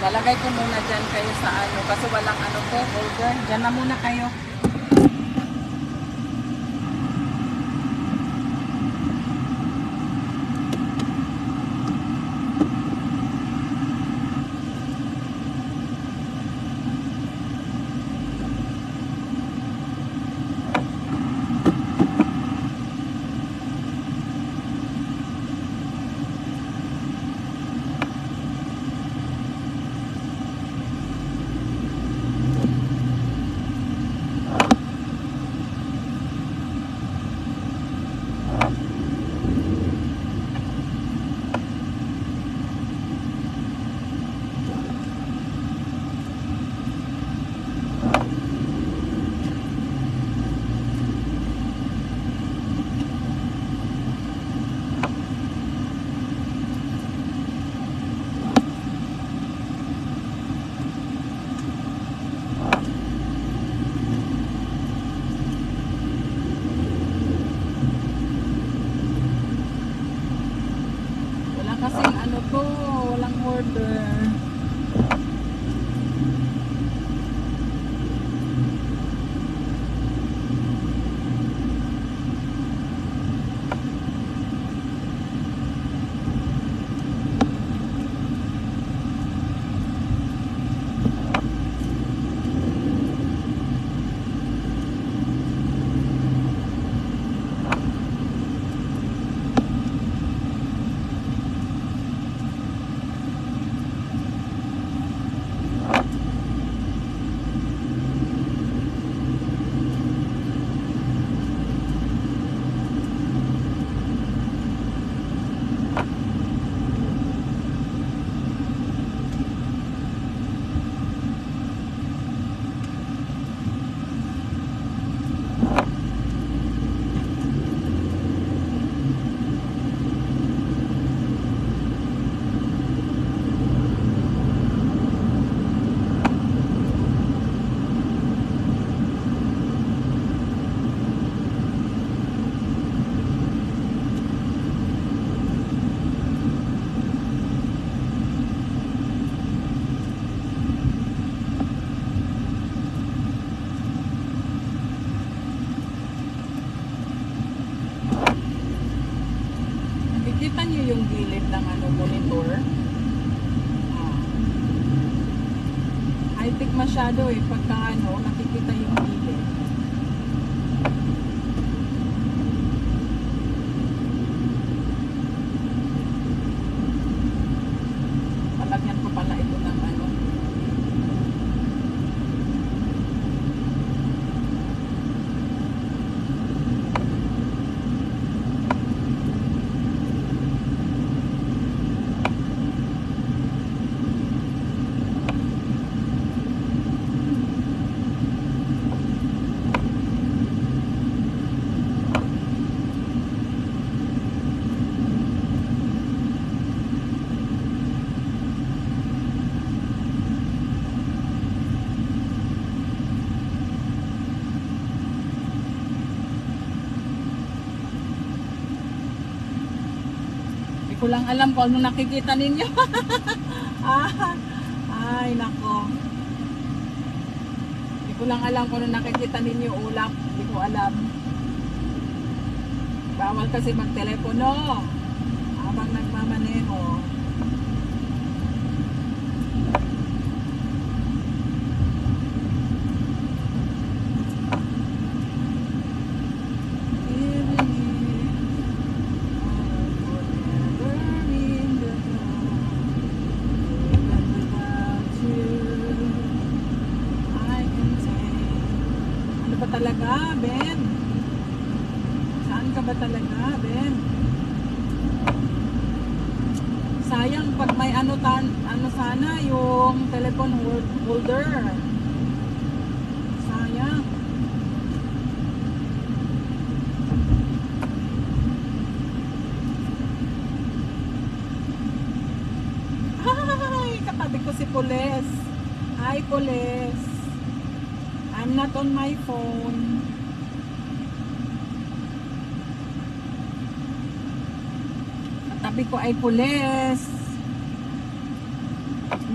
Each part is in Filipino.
Lalagay ko muna dyan kayo sa ano, kasi walang ano po, holder. Dyan na muna kayo. Kasing ano to, walang order. Nakikita niyo yung gilid ng ano, monitor. High-tech masyado eh. Pagka ano, nakikita yung gilid. Palagyan ko pala ito ng ano. Hindi ko lang alam kung ano nakikita ninyo. Ay, nako. Hindi ko lang alam kung ano nakikita ninyo, ulap. Hindi ko alam. Bawal kasi magtelepono habang nagmamaneho. Talaga, Ben? Saan ka ba talaga, Ben? Sayang pag may ano sana yung telephone holder. Sayang. Hi, katabi ko si Pules. Hi, Pules. I'm not on my phone. Katabi ko ay Pules.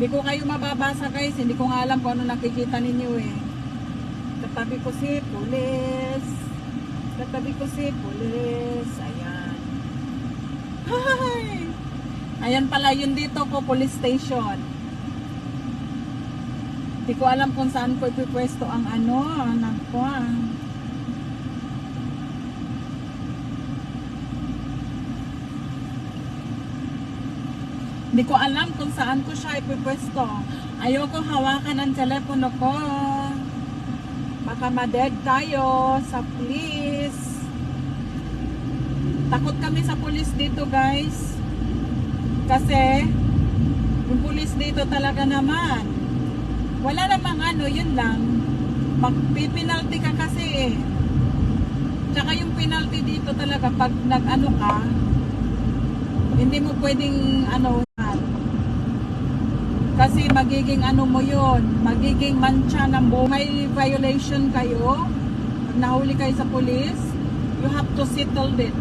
Hindi ko kayo mababasa guys, hindi ko nga alam kung ano nakikita ninyo eh. Katabi ko si pulis. Katabi ko si pulis. Ayan. Hi! Ayan pala yun dito ko, police station. Hindi ko alam kung saan ko ipipwesto ang ano, anak ko ah. Hindi ko alam kung saan ko siya ipipwesto. Ayoko hawakan ang telepono ko. Baka ma-dead tayo sa police. Takot kami sa police dito guys. Kasi yung police dito talaga naman. Wala namang ano, yun lang. Magpipinalty ka kasi eh. Tsaka yung penalty dito talaga pag nag-ano ka, hindi mo pwedeng ano, kasi magiging ano mo yun, magiging mancha ng buhay. May violation kayo, pag nahuli kayo sa police, you have to settle it.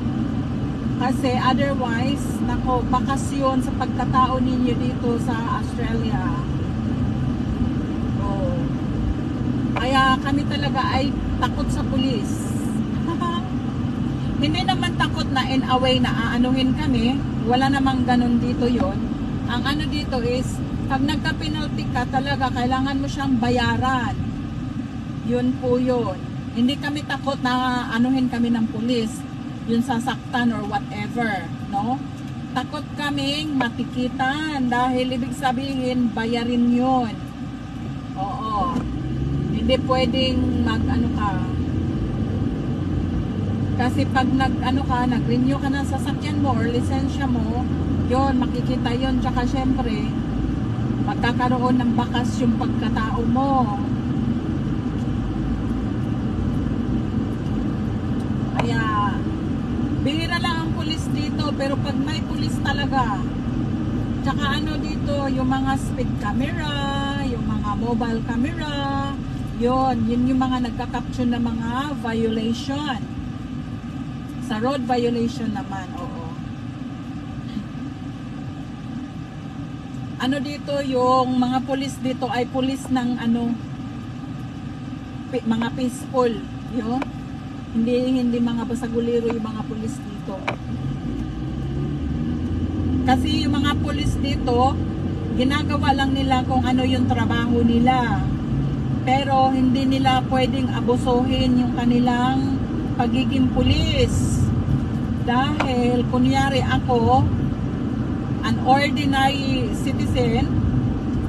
Kasi otherwise, nako, bakasyon sa pagkatao ninyo dito sa Australia. Oh. Kaya kami talaga ay takot sa police. Hindi naman takot na in a way na aanuhin kami. Wala namang ganun dito yon. Ang ano dito is, pag nagka-penalty ka talaga, kailangan mo siyang bayaran. Yun po yun. Hindi kami takot na anuhin kami ng pulis. Yun sasaktan or whatever. No? Takot kaming matikitan dahil ibig sabihin, bayarin yun. Oo. Hindi pwedeng mag-ano ka. Kasi pag nag-renew ka ng sasakyan mo or lisensya mo, yun, makikita yun. Tsaka syempre, magkakaroon ng bakas yung pagkatao mo. Kaya bihira lang ang pulis dito, pero pag may pulis talaga, tsaka ano dito, yung mga speed camera, yung mga mobile camera, yun yung mga nagka-capture ng mga violation. Sa road violation naman, oo. Ano dito, yung mga pulis dito ay pulis ng ano, mga peaceful, yun. Hindi mga basagulero yung mga pulis dito. Kasi yung mga pulis dito, ginagawa lang nila kung ano yung trabaho nila. Pero hindi nila pwedeng abusuhin yung kanilang pagiging pulis. Dahil kunyari ako, an ordinary citizen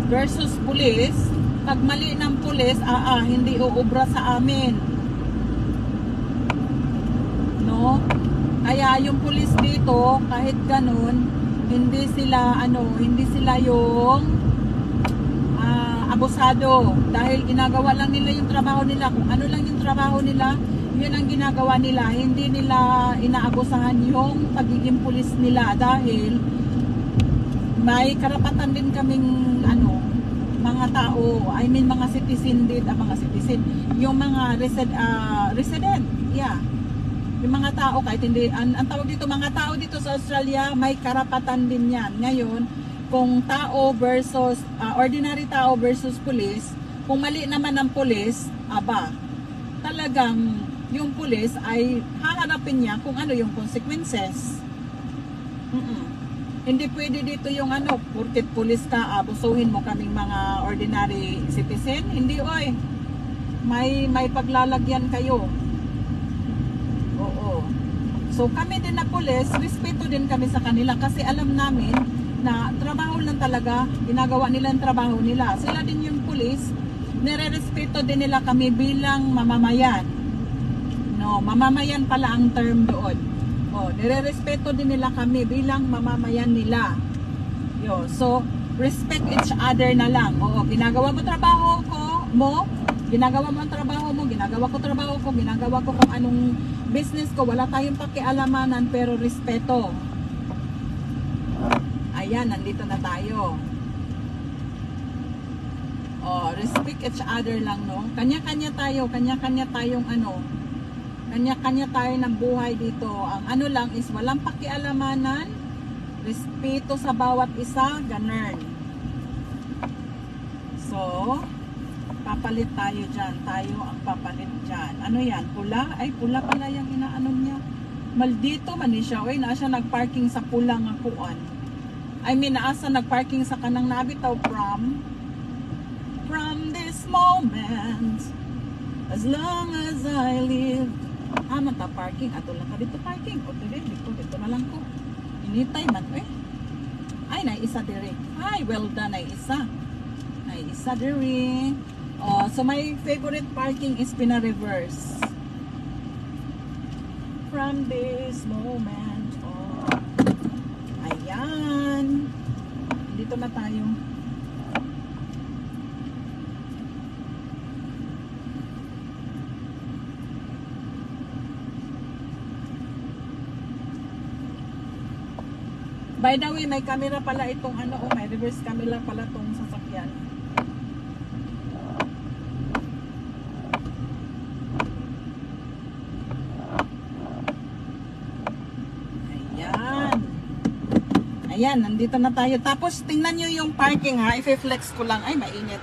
versus police, pag mali ng police, hindi uubra sa amin. No? Kaya yung police dito, kahit ganun, hindi sila yung abusado. Dahil ginagawa lang nila yung trabaho nila. Kung ano lang yung trabaho nila, yun ang ginagawa nila. Hindi nila inaabusahan yung pagiging police nila. Dahil may karapatan din kaming mga tao, mga citizen din, yung mga resident, yeah. Yung mga tao, kahit hindi, ang tawag dito, mga tao dito sa Australia, may karapatan din yan. Ngayon, kung tao versus, ordinary tao versus police, kung mali naman ng police, talagang yung police ay haharapin niya kung ano yung consequences. Hindi pwede dito yung porket pulis ka, abusuhin mo kaming mga ordinary citizen. Hindi, oy. May paglalagyan kayo. Oo. So kami din na pulis, respeto din kami sa kanila kasi alam namin na trabaho lang talaga, ginagawa nila ang trabaho nila. Sila din yung pulis, nire-respeto din nila kami bilang mamamayan. No, mamamayan pala ang term doon. Nire-respeto din nila kami bilang mamamayan nila. So, respect each other na lang. Ginagawa mo trabaho mo, ginagawa mo ang trabaho mo, ginagawa ko trabaho ko, ginagawa ko kung anong business ko, wala tayong pakialamanan, pero respeto. Ayan, nandito na tayo. Respect each other lang, no? Kanya-kanya tayong kanya-kanya tayo ng buhay dito. Ang lang is walang pakialamanan, respeto sa bawat isa, ganun. So, papalit tayo dyan. Tayo ang papalit dyan. Ano yan? Pula? Ay, pula pala yung inaano niya. Maldito man ni siya. Uy, naa siya nagparking sa pula nga kuan. I mean, naasa nagparking sa kanang nabitaw from this moment, as long as I live. Mata parking. Ato lang ka dito parking. O, dito na lang ko. Initay man. Ay, naisa dire. Ay, well done, naisa. Naisa dire. Oh, so my favorite parking is pina-reverse. From this moment on. Ayan. Dito na tayo. By the way, may camera pala itong may reverse camera pala itong sasakyan. Ayan. Ayan, nandito na tayo. Tapos, tingnan nyo yung parking ha. I-flex ko lang. Ay, mainit.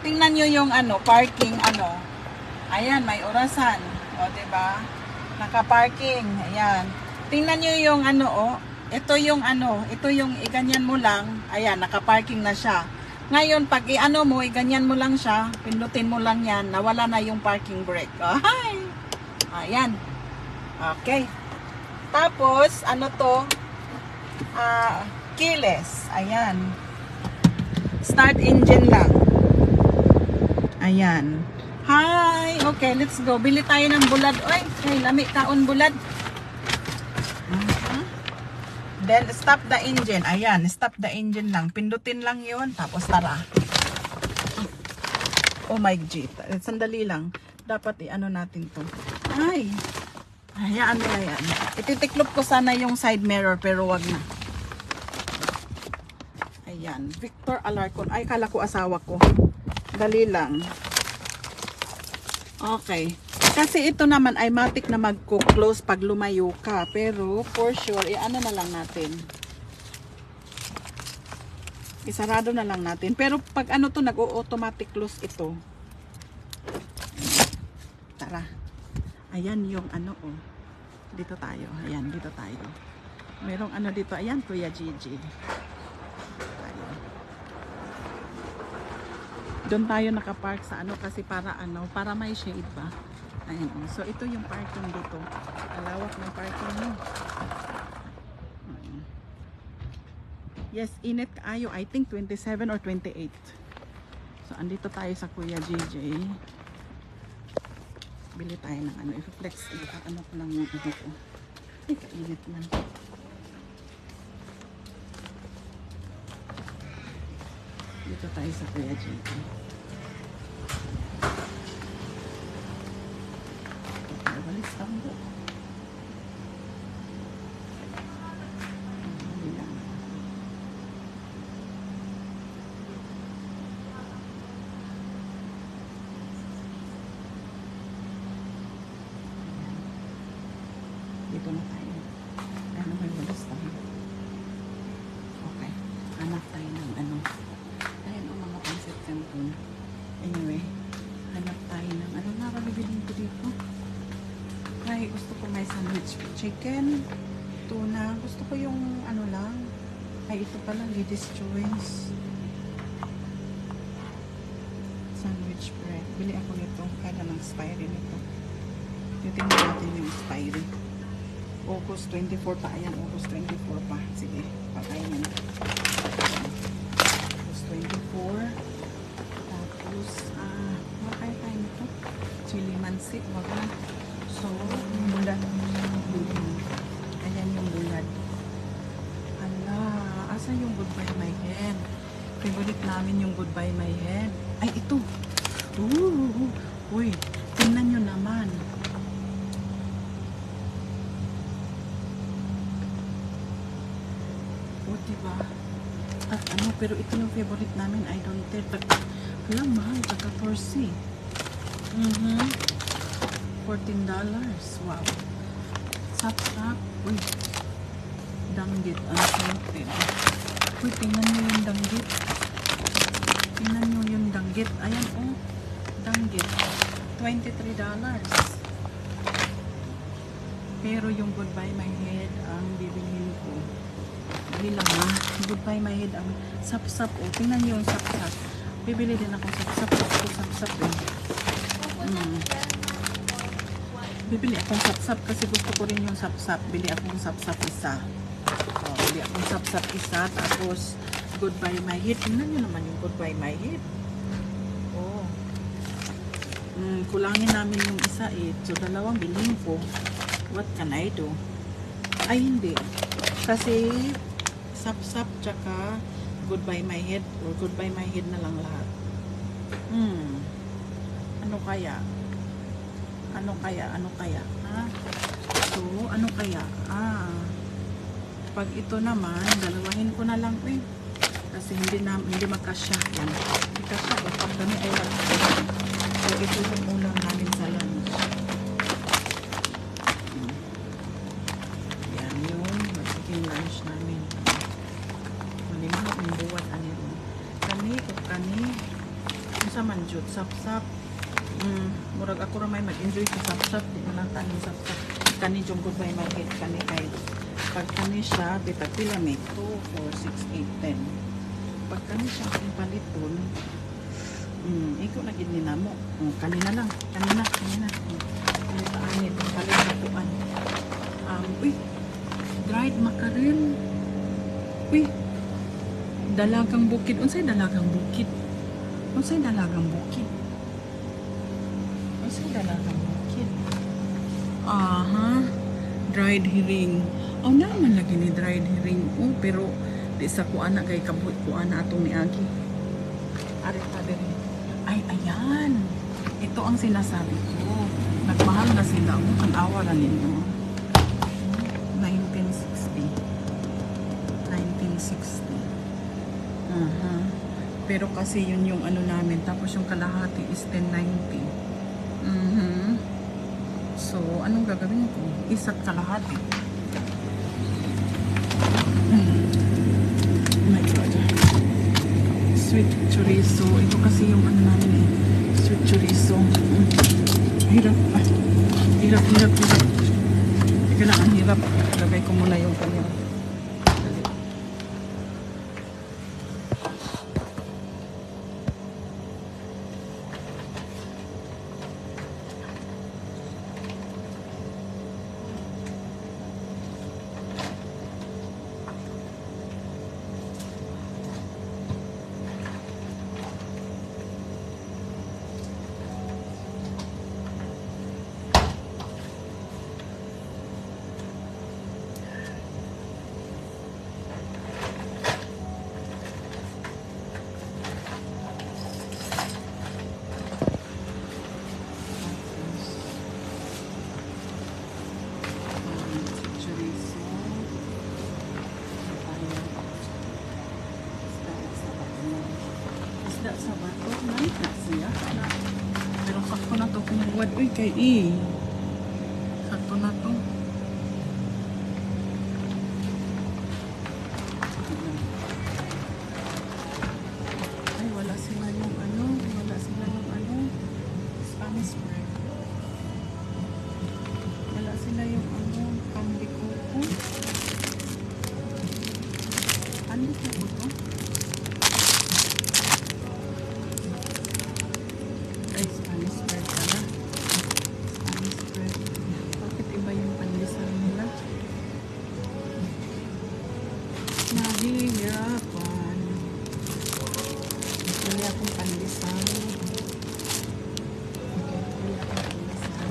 Tingnan nyo yung parking Ayan, may orasan. O, diba? Naka-parking. Ayan. Tingnan nyo yung ito yung iganyan mo lang, ayan, naka-parking na siya. Ngayon, pag mo, iganyan mo lang siya, pindutin mo lang yan, nawala na yung parking brake. Ay! Ayan. Okay. Tapos, keyless. Ayan. Start engine lang. Ayan. Hi! Okay, let's go. Bili tayo ng bulad. Oy, lami taon bulad. Then, stop the engine. Ayan, stop the engine lang. Pindutin lang yun. Tapos, tara. Oh my G. Sandali lang. Dapat natin to. Ay. Hayaan nila yan. Ititiklop ko sana yung side mirror, pero wag na. Ayan. Victor Alarcon. Ay, kala ko asawa ko. Dali lang. Okay. Kasi ito naman ay matik na magko-close pag lumayo ka. Pero for sure, na lang natin. Isarado na lang natin. Pero pag to, nag-automatic close ito. Tara. Ayan yung Dito tayo. Ayan, dito tayo. Merong dito. Ayan, Kuya Gigi. Tayo. Doon tayo nakapark sa kasi para para may shade ba. Ayan, so ito yung parking dito. Alawak ng parking mo. Yes, init kaayo. I think 27 or 28. So, andito tayo sa Kuya JJ. Bili tayo ng i-flex. Ko lang yung ko. Ay, kainit man. Dito tayo sa Kuya JJ. Walis tambo. Dito na tayo. May walis tambo. Okay. Hanap tayo ng Ayan ang mga pancit canton. Anyway, hanap tayo ng nga ba bibilin ko dito? Ay, gusto ko may sandwich chicken, tuna. Gusto ko yung lang. Ay, ito pala, ladies choice. Sandwich bread. Bili ako nito. Kaya ng expiry nito. Titingnan natin yung expiry. August 24 pa. Ayan, August 24 pa. Sige, pakainin. August 24. Tapos, makaya tayo nito. Chili mansi. Wag na. So, yung bulad. Ayan yung bulad. Ala, asa yung goodbye my head? Favorite namin yung goodbye my head. Ay, ito. Uy, tingnan nyo naman. O, diba? At pero ito yung favorite namin. I don't care. Alam, mahal. Taga-14. $14. Wow. Sap-sap. Uy. Danggit. Unscented. Uy, tingnan nyo yung danggit. Tingnan nyo yung danggit. Ayan, oh. Danggit. $23. Pero yung Goodbye My Head ang bibilhin ko. Dali lang ha. Goodbye My Head ang sap-sap. Oh, tingnan nyo yung sap-sap. Bibili din ako sap-sap. Gusto ko sap-sap eh. Bibili akong sap-sap kasi gusto ko rin yung sap-sap. Bili akong sap-sap isa. Oh, bili akong sap-sap isa. Tapos Goodbye My Head. Tingnan nyo naman yung Goodbye My Head. Oh. Kulangin namin yung isa eh. So, dalawang bilhin ko. What can I do? Ay, hindi. Kasi, sap-sap tsaka Goodbye My Head or Goodbye My Head na lang lahat. Ano kaya? Ano kaya? Ha? So, ano kaya? Pag ito naman, dalawahin ko na lang eh. Kasi hindi makasya. Yan. Hindi kasya. Pag kami ay lang. So, ito yung ulam namin sa lunch. Yan yung magiging lunch namin. Malimang akong buwan aniro. Kani, kung sa manjut, sap-sap. Murag ako ramay mag-enjoy sa sap-sap. Di mo lang tanin sap-sap. Kani yung Goodbye My Head. Kani kay pag kani siya, bitag pila may 2, 4, 6, 8, 10. Pag kani siya ang paliton, ikaw na gini na mo. Kanina lang. Kanina. Palitaan ito. Palituan. Uy. Dried mackerel. Uy. Dalagang bukid. Unsay dalagang bukid? Dried herring. Naman lagi ni dried herring. Pero di sa kuana kay kabuhi kuana atong ni Agi. Arita diri. Ay, ayan. Ito ang sinasabi ko. Nagmahal na sila. Ang awa na ninyo. 1960. Pero kasi yun yung ano namin. Tapos yung kalahati is 1090. So, anong gagawin ko? Isa't kalahati. Oh my God. Sweet chorizo. Ito kasi yung ano namin eh. Sweet chorizo. Hirap. Hirap. Teka lang, ang hirap. Lagay ko muna yung camera. Sa bato, nalit na siya. Pero sakto na to kung buwad. Uy, kay sakto na to. Ay, wala sila yung Spanish bread. Wala sila yung pambikuko. Ano ito po to? Spanish bread pala. Spanish bread. Bakit iba yung pandesal nila? Nahihirapan. Bili akong pandesal. Bili akong pandesal.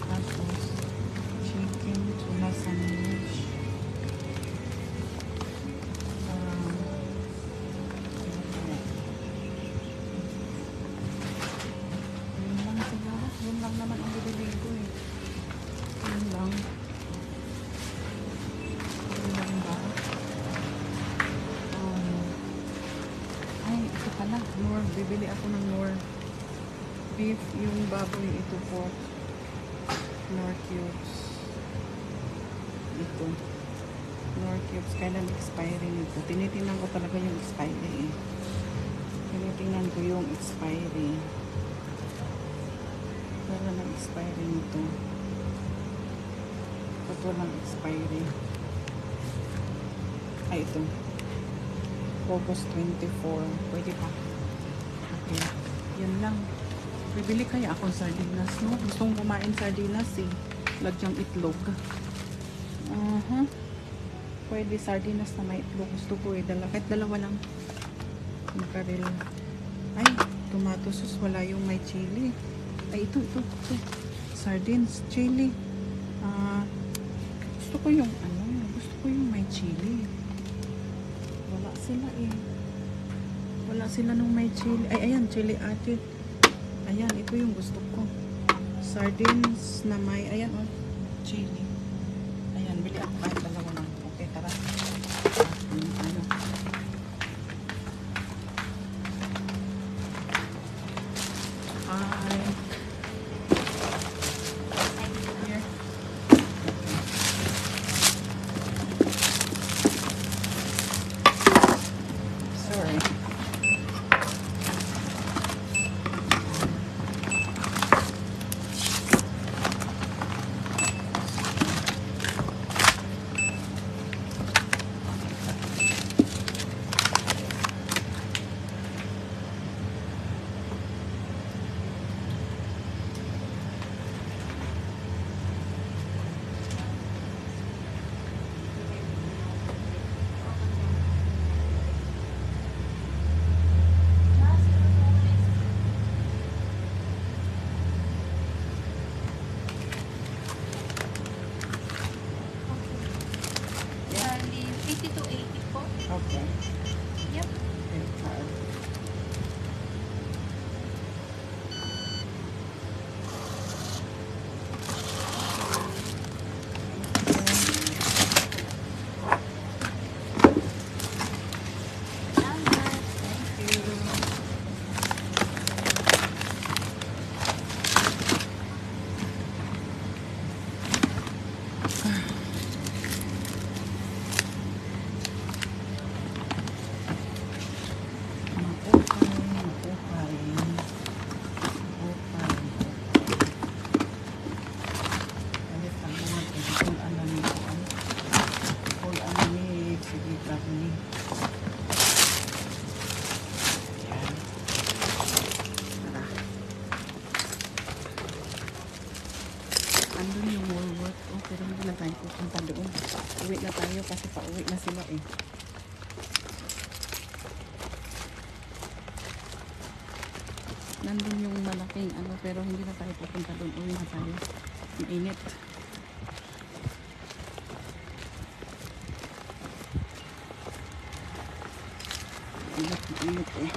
Tapos chicken tuna sandwich. Yun lang naman ang bibili ko eh. Yun lang. Yun lang ba? Ay, ito pala. Nor. Bibili ako ng nor. Beef, yung baboy, ito pork. Nor cubes. ito. Nor cubes. Kailan expiry nito? Tinitingnan ko talaga yung expiry eh. Tinitingnan ko yung expiry. Kailan ang expiry nito? Ba't walang expiry? Ay, ito. August 24. Pwede pa. Okay. Yan lang. Bibili kaya akong sardinas, no? Gusto kong kumain sardinas eh. Lagyang itlog. Pwede sardinas na may itlog. Gusto ko eh. Kahit dalawa lang. Makarel. Ay, tomato sauce. Wala yung may chili. Ay, ito. Sardines, chili. Gusto ko yung gusto ko yung may chili. Wala sila eh. Wala sila nung may chili. Ay, ayan, chili added. Ayan, ito yung gusto ko. Sardines na may, ayan oh, chili. Ayan, bili ako kahit dalawa lang. Okay, tara. Ano? Hi. Here. Sorry. Okay. Yep. Andun yung Woolworth. Oh, pero hindi na tayo pupunta doon. Uwi na tayo kasi pauwi na sila eh. Nandun yung malaking ano, pero hindi na tayo pupunta doon. Uwi na tayo. Ang init. Init eh.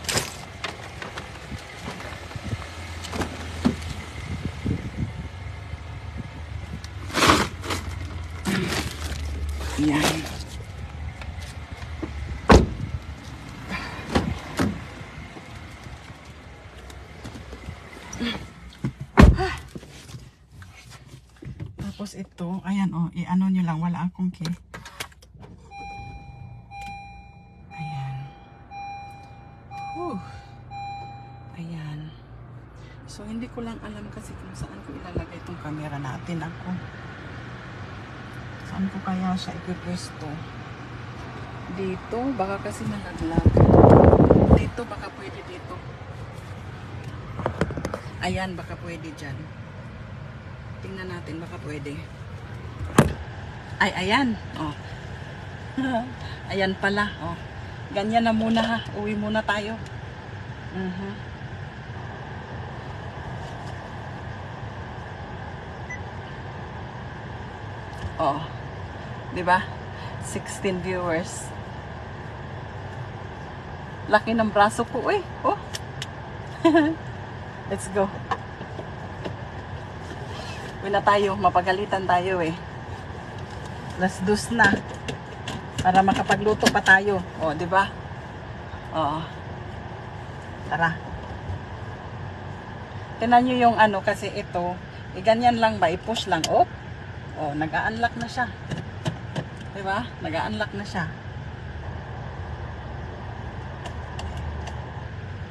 Yan. Tapos ito, ayan oh, i-ano nyo lang, wala akong key. Ayan. Ayan. So, hindi ko lang alam kasi kung saan ko ilalagay itong camera natin ako. Saan ko kaya siya ipipwesto? Dito, baka kasi nalaglag. Dito, baka pwede dito. Ayan, baka pwede dyan. Tingnan natin, baka pwede. Ay, ayan. Oh. Ayan pala. Oh. Ganyan na muna ha. Uwi muna tayo. Oh. 'Di ba? 16 viewers. Laki ng braso ko, eh. Oh. Let's go. Uwi na tayo, mapagalitan tayo eh. Las dos na. Para makapagluto pa tayo. Oh, 'di ba? Oo. Tara. Tingnan niyo yung ano kasi ito, ganyan lang ba, i-push lang. Oh. Oh, nag-a-unlock na siya. Diba? Nag-unlock na siya.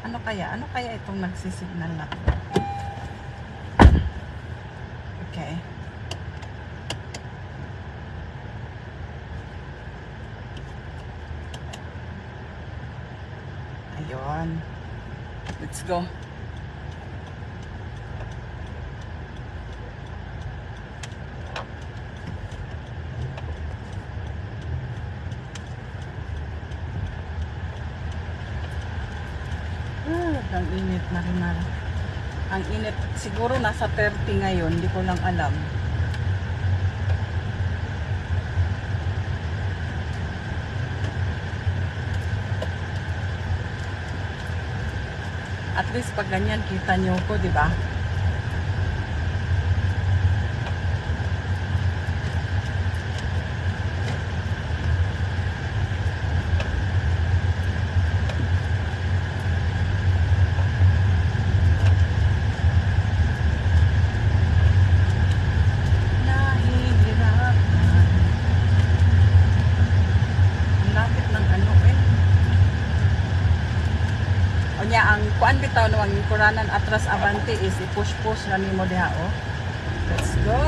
Ano kaya? Ano kaya itong nagsisignal na? Okay. Ayun. Let's go. Ang init na rin na. Ang init. Siguro nasa 30 ngayon. Hindi ko lang alam. At least pag ganyan kita nyo ko, di ba? Ang kuan bitaw no ang kuranan atras abante is i-push-push na nimo diha oh. Let's go.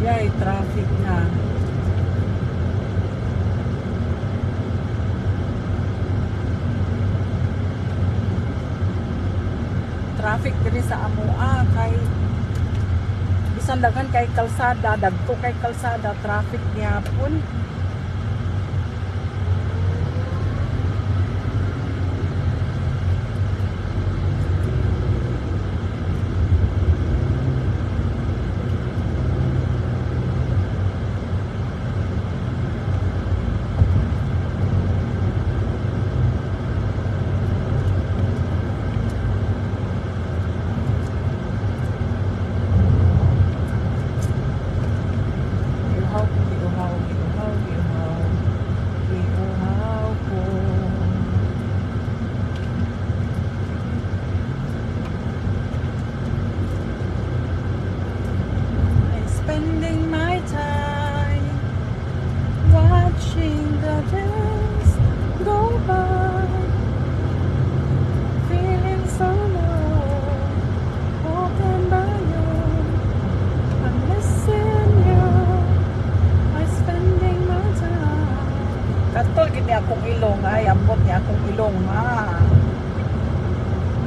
Yay, traffic na. Traffic diri sa Amua kay bisan daghan kay kalsada, dagko kay kalsada, traffic niya pun. Spending my time watching the days go by, feeling so low, walking by you, I'm missing you, I'm spending my time. Katol gini akong ilong, ay ambot niya akong ilong ha.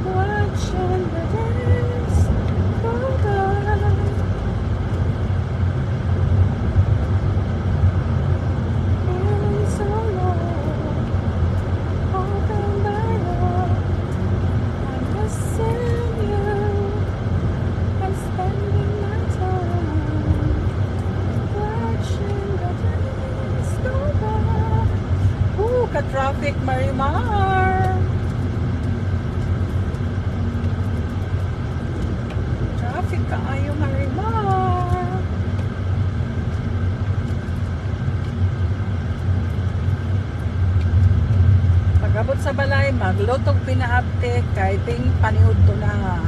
Watching the days go by. Traffic Marimar. Traffic kaayo Marimar. Pagabot sa balay maglutog pinaabte kay ting paniud to na.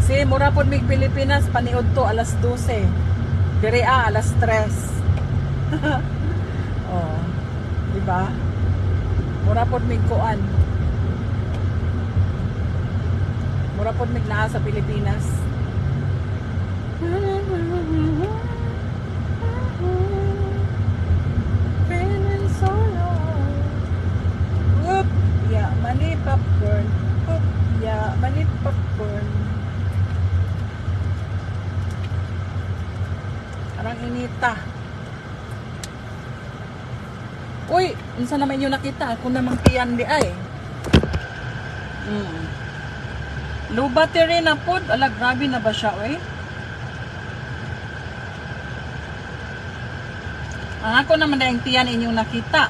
Si mura pod mig Pilipinas paniud to alas 12. Diri alas 3. Oh, di ba? Mura pod mig kuan. Mura pod mig naa sa Pilipinas. Feeling so low. Whoop, yeah, mani popcorn. Whoop, yeah, mani popcorn. Arang inita. Uy, unsa naman yung nakita? Ako namang tiyan di ay. Low battery na po. Ala, grabe na ba siya, oy? Ang ako naman dahil tiyan inyong nakita.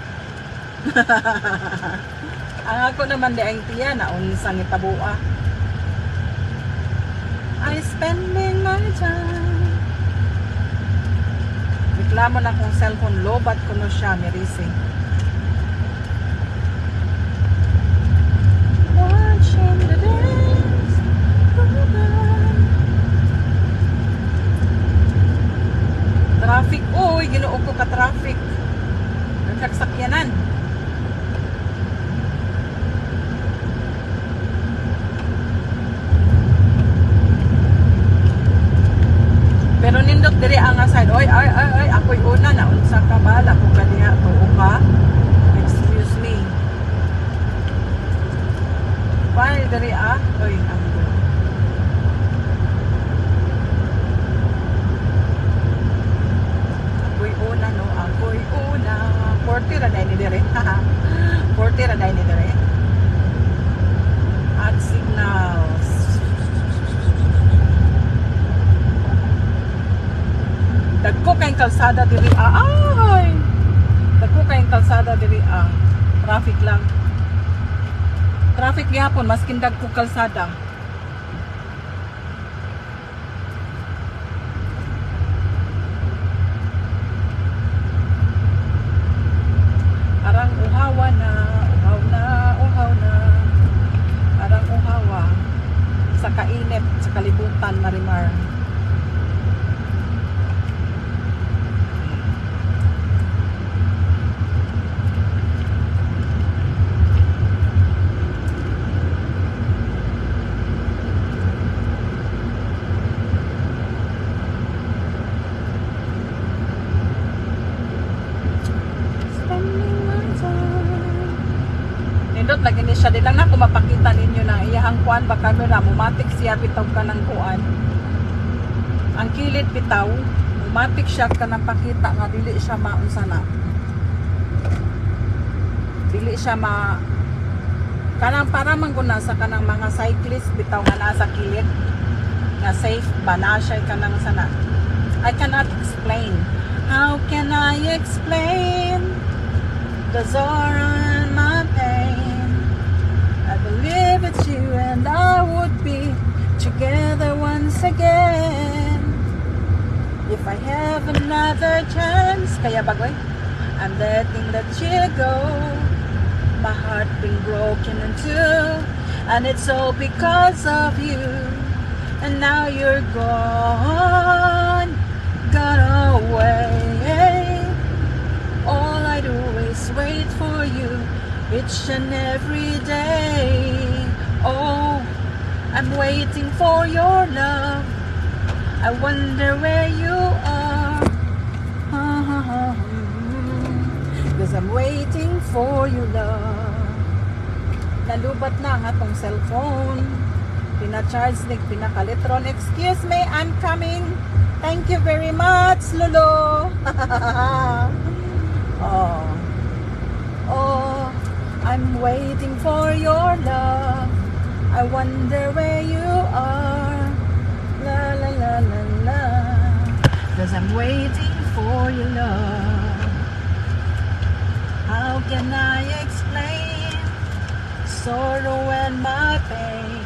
Ang ako naman dahil tiyan na unsa ni tabua. I spending my time. Reklamo na kong cellphone, lobat ko no siya, Merisi. Watching the days go by. Traffic, uy, ginoo ko ka traffic. Nagsakyanan. Pero nindot diri ang aside. Oy, ako'y una na unsa ka bala ko kaniya tuo ka. Excuse me. Bye diri Oy, ang ako'y una no, ako'y una. 40 ra dai ni diri. 40 ra dai ni diri. At signals. Dagko kayong kalsada diri ay dagko kayong kalsada diri traffic lang, traffic gihapon maskin dagko kalsada. Arang uhawa na uhaw na arang uhawa sa kainit sa kalibutan, Marimar. Nindot lagi ni siya, di lang na kung mapakita ninyo na iyahang kuan ba camera, mumatik siya bitaw ka ng kuan. Ang kilid bitaw, mumatik siya ka ng pakita nga dili siya maunsa na. Dili siya kanang para man guna sa kanang mga cyclist bitaw nga nasa kilid nga safe ba na siya kanang sana. I cannot explain. How can I explain the sorrow and my pain? I believe it's you and I would be together once again. If I have another chance, kaya bagoy, I'm letting that you go. My heart been broken in two, and it's all because of you. And now you're gone away. All I do is wait for you each and every day. Oh, I'm waiting for your love. I wonder where you are. Cause I'm waiting for your love. Nalubat na ang atong cellphone. Pina-charge nig pinakalitron. Excuse me, I'm coming. Thank you very much, Lolo. Oh, I'm waiting for your love. I wonder where you are. La la la la la. Cause I'm waiting for your love. How can I explain sorrow and my pain?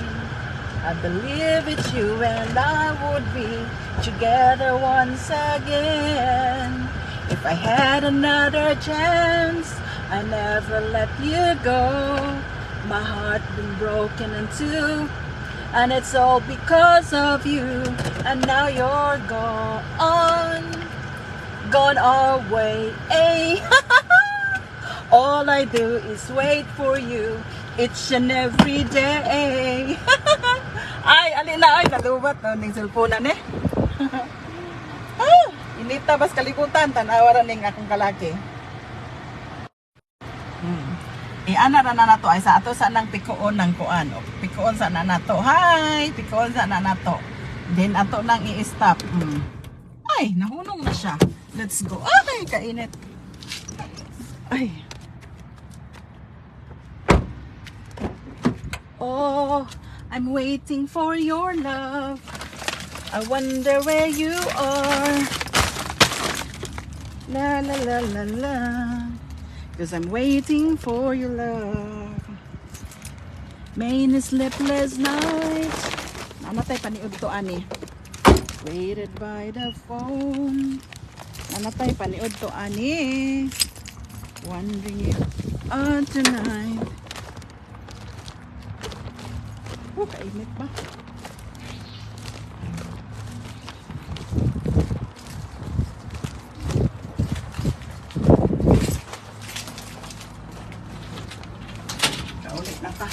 I believe it's you and I would be together once again. If I had another chance, I never let you go. My heart been broken in two, and it's all because of you. And now you're gone away. All I do is wait for you each and every day. Ay, alin na, ay, nalubat na ng cellphone na eh. Inita bas kalibutan, tanawaran ning akong kalaki. Ana ra na nato ay sa ato sa nang pikoon ng kuan. Pikoon sa na nato. Hi, pikoon sa na nato. Then ato nang i-stop. Ay, nahunong na siya. Let's go. Ay, kainit. Ay. Oh, I'm waiting for your love. I wonder where you are. La la la la la. Cause I'm waiting for your love. Many sleepless nights. Namatay paniod to ani. Waited by the phone. Namatay paniod to ani. Wondering if tonight. Kainit ba? Kaulit na ta.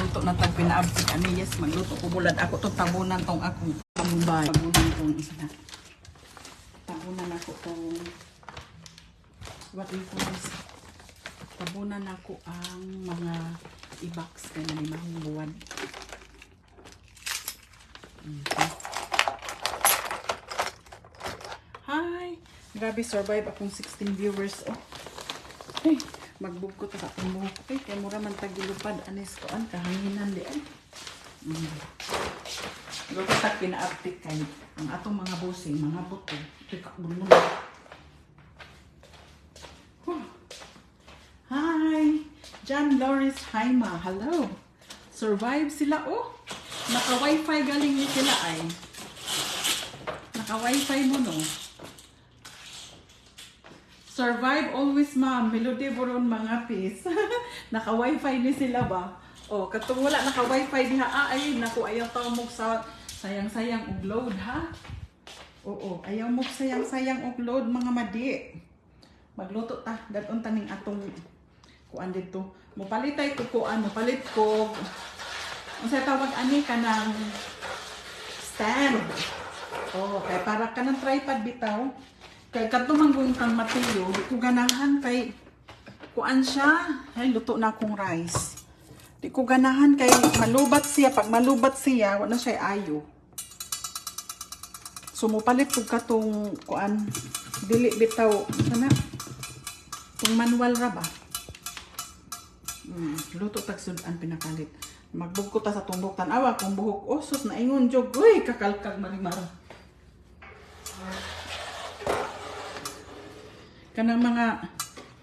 Luto na tag pinaabtik ani. Yes, magluto ko bulad ako to tabunan tong akong tambay. Tabunan tong isa na. Tabunan ako tong what do you call this? Tabunan ako ang mga i-box kay na limang buwan. Hi! Grabe, survive akong 16 viewers. Oh. Hey, magbug ko ta sa akong buhok. Hey, kaya mura man tagilupad. Anis ko an, kahanginan di ay. Luto tag pina-update kay ang atong mga bossing, mga buto. Tikakbun mo na. Hi! John Loris Haima, hello! Survive sila, oh! Naka-wifi galing ni sila ay. Naka-wifi mo, no? Survive always, ma'am. Melody Boron mga pis. Naka-wifi ni sila ba? Oh, katong wala naka-wifi diha. Ay, naku, ayaw tao mo sa sayang-sayang upload, ha? Oo, ayaw mo sayang-sayang upload, mga madi. Magluto ta. Daton taning atong kuan dito. Mupalitay ko kuan, mupalit ko. Unsay tawag ani kanang stand. Oh, kay para kanang tripod bitaw. Kay kadto manggung kang matiyo, di ko ganahan kay kuan siya. Ay luto na akong rice. Di ko ganahan kay malubat siya. Pag malubat siya, wala siya ayo. So mupalit ko katong kuan dili bitaw sana. Tung manual ra ba? Luto tagsudan pinakalit. Magbugko ta sa tumbok tan-awa kung buhok osos na ingon jog. Uy, kakalkag marimara. Kanang mga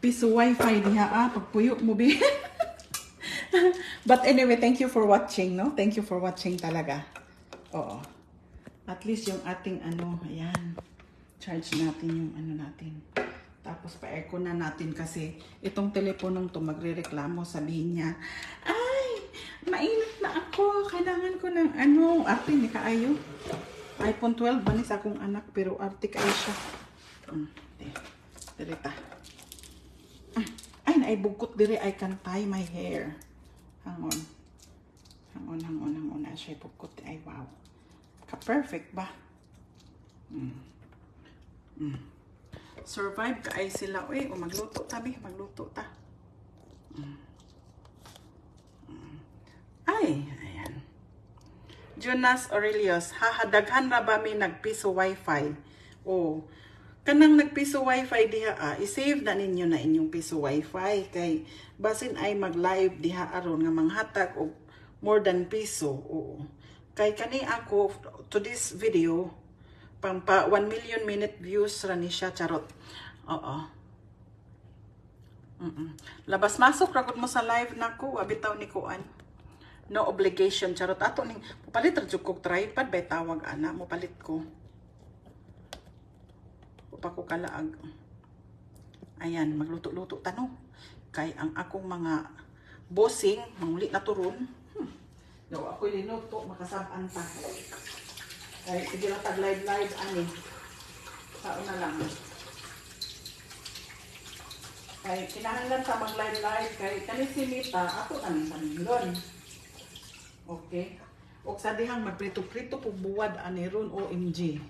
piso wifi diha pagpuyo mo bi. But anyway, thank you for watching, no? Thank you for watching talaga. Oo. At least yung ating ano, ayan. Charge natin yung ano natin. Tapos pa-aircon na natin kasi itong teleponong to magre-reklamo, sabihin niya, ay, mainit na ako, kailangan ko ng ano, arte ni kaayo. iPhone 12 ba ni sa akong anak, pero arte kaayo siya. Dirita. Ay, naibugkot dire, I can tie my hair. Hang on. Hang on. Ay, siya bugkot. Ay, wow. Ka-perfect ba? Survive ka ay sila. Uy, o magluto tabi. Magluto ta. Ay, ayan. Jonas Aurelius. Hahadaghan na ba may nagpiso wifi? O, kanang nagpiso wifi diha i-save na ninyo na inyong piso wifi. Kay, basin ay mag-live diha aron nga manghatag o more than piso. Oo. Kay kani ako, to this video, pang pa 1 million minute views ra ni siya, charot. Oo. Labas masok ragod mo sa live nako, abitaw ni kuan. No obligation, charot. Ato ning mupalit ra jud kog tripod bay tawag ana, mupalit ko. Upa ko kalaag. Ayan, magluto-luto tano. Kay ang akong mga bossing, manguli na turon. Daw ako linuto, makasab-an ta. Ay, sige lang tag-live ani. Sao na lang. Kay kinahanglan sa mag-live kay kani si Mita, ako taning paninggon. Okay. O sa dihang magprito-prito kog buwad ani ron, OMG.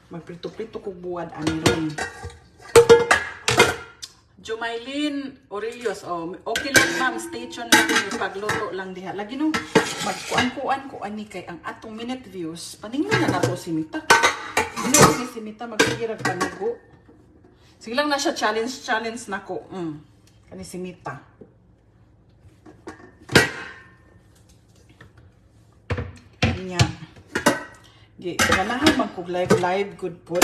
Magprito-prito kog buwad ani ron. Jumaylin Aurelius, okay lang ma'am, stay tuned lang yung pagluto lang diha. Lagi no, magkuan-kuan ko ani kay ang atong minute views. Paningin na nato si Mita. Ano si Mita magsigirag panugo. Sige lang na siya challenge nako. Kani si Mita. Nya. Ganahan man kog live good pod.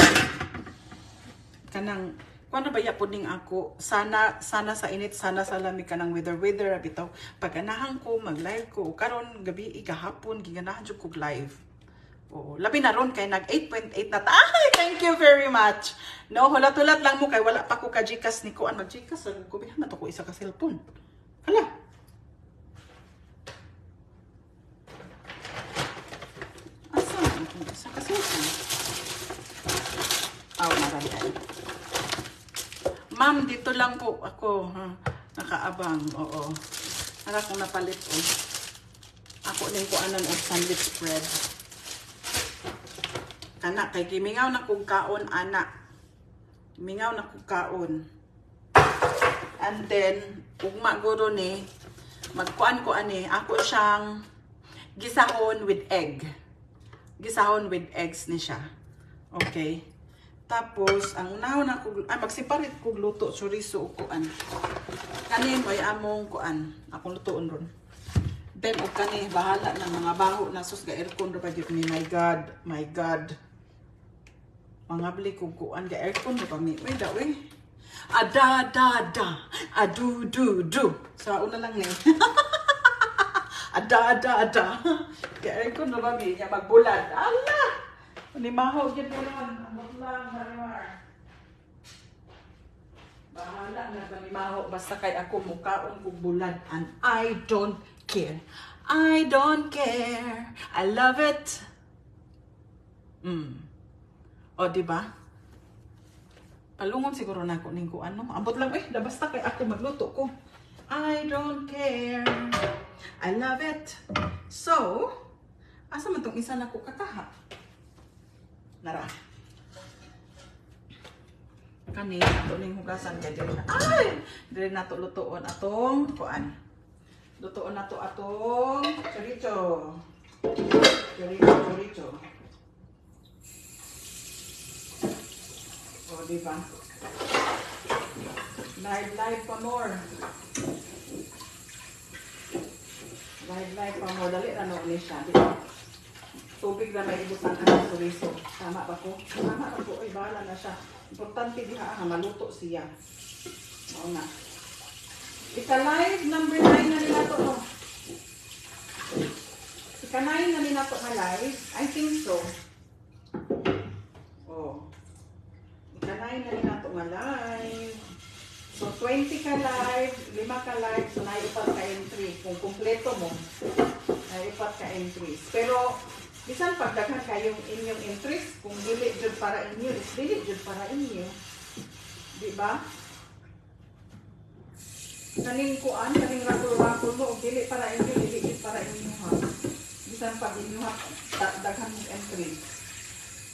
Kanang kuan na baya puding ako sana sa init, sana sa lamig kanang weather bitaw. Pag ganahan ko mag-live ko karon gabi igahapon giganahan jud kog live. Oo, labi na ron kay nag 8.8 na ta. Ay, thank you very much. No, hulat-hulat lang mo kay wala pa ko ka Gcash ni ko. Mag Gcash sa ko bihan na to ko isa ka cellphone. Hala. Asa man ko isa ka cellphone? Aw, naran. Ma'am, dito lang po ako, ha. Nakaabang. Oo. Ara kong napalit oh. Ako ning kuanan og sandwich spread. Anak, kay gimingaw na kong kaon, anak. Mingaw na kong kaon. And then, ugma guro ni, magkuan ko ani, ako siyang gisahon with egg. Gisahon with eggs ni siya. Okay. Tapos, ang unahon na kong, magsiparit kong luto, chorizo o kuan. Kanin, may among kuan. Akong lutoon ron. Then, o kani, bahala ng mga baho na sus ga aircon ro pa ni. My God, my God. Mga beli kong kuan ga aircon ro pa mi. Uy, da, uy. Ada, da, da. Adu, du, du. Sa una lang ni. Ada, da, da. Ga aircon ro pa mi. Nga magbulad. Allah! Manimahaw dyan mo lang. Amot lang, marimar. Bahala na manimahaw. Basta kay ako mukhaon kong bulad. And I don't care. I don't care. I love it. O, diba? Palungon siguro na ako ning ko ano. Ambot lang eh. Basta kay ako magluto ko. I don't care. I love it. So, asa man tong isa na ko kakaha? Nara. Kani, ato ning hugasan kay diri na. Ay! Diri na to lutoon atong kuan. Lutoon na to atong chorizo. Chorizo. O, diba? Live pa more. Live pa more. Dali na no siya. Diba? Tubig na may ibusan ang chorizo. Tama ba ko? Tama ba ko? Ay, bahala na siya. Importante diha ha, maluto siya. Oo na. Ika-live number 9 na nila to. Oh. Ika-9 na nila to na live. I think so. Oh. Ika-9 na nila to nga live. So, 20 ka live, 5 ka live, so naiupat ka entry. Kung kumpleto mo, naiupat ka entries. Pero, bisan pagdaghan kayong inyong entries, kung dili jud para inyo, is dili jud para inyo. Diba? Kaning kuan, kaning ratul-ratul mo, dili para inyo, dili jud para inyo ha. Bisan pag inyo ha, daghan mong entries.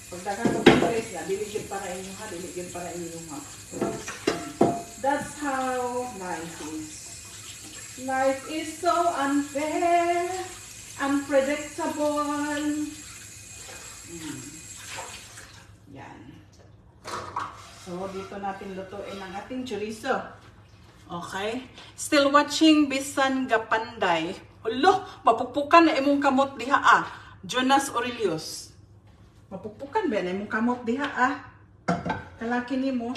Pag daghan mong entries ya, dili jud para inyo ha, dili jud para inyo ha. That's how life is. Life is so unfair, unpredictable. Yan. So, dito natin lutuin ang ating chorizo. Okay? Still watching Bisan Gapanday. Hulo, mapukpukan na imong kamot diha ah. Jonas Aurelius. Mapukpukan ba na imong kamot diha ah. Kalaki ni mo.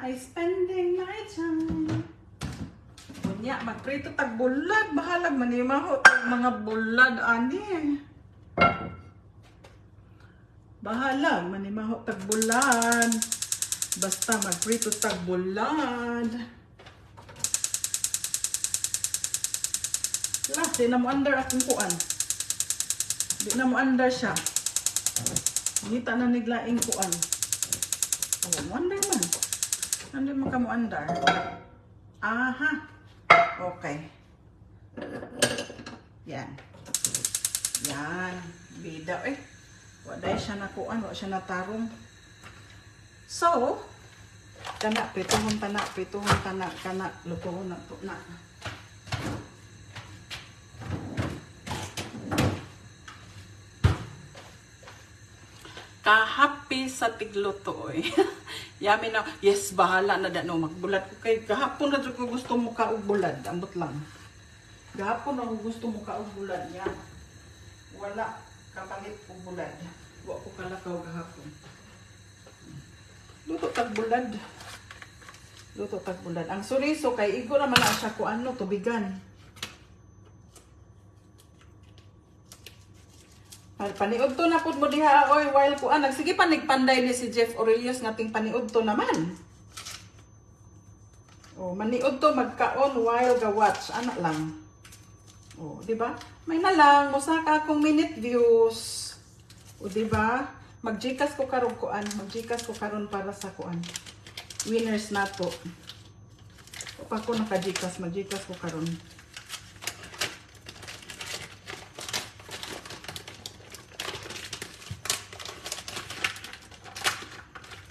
I spending my time. Unya, magprito tag bulad. Bahalag manimaho tag mga bulad ani. Bahalag manimaho tag bulad. Basta magprito tag bulad. Lah, di na mo under akong kuan. Di na mo under siya. Ngita na niglaing kuan. Oh, mo under man. Hindi mo ka mo andar. Aha. Okay. Yan. Yan. Bida eh. Waday siya nakuan. Wala siya natarong. So, kana, prituhon tanak, kana, lutuhon na to na. Kahapi sa tigluto eh. Yami na, yes, bahala na no, magbulat ko kay gahapon na ko gusto mo ka og bulad, ambot lang. Gahapon na gusto mo ka og bulad yan. wala kapalit og bulad. Wa ko kalakaw gahapon. Luto tag bulad. Luto tag bulad. Ang suriso kay igo naman na siya ko ano tubigan. Paniudto na pud mo diha oy while ko nagsige pa nagpanday ni si Jeff Aurelius ngating paniudto naman. Oh, maniudto magkaon while ga watch ana lang. Oh, di ba? May na lang musa ka akong minute views. O di ba? Mag-Gcash ko karon kuan, mag-Gcash ko karon para sa kuan. Winners nato. O pa ko naka-Gcash, mag-Gcash ko karon.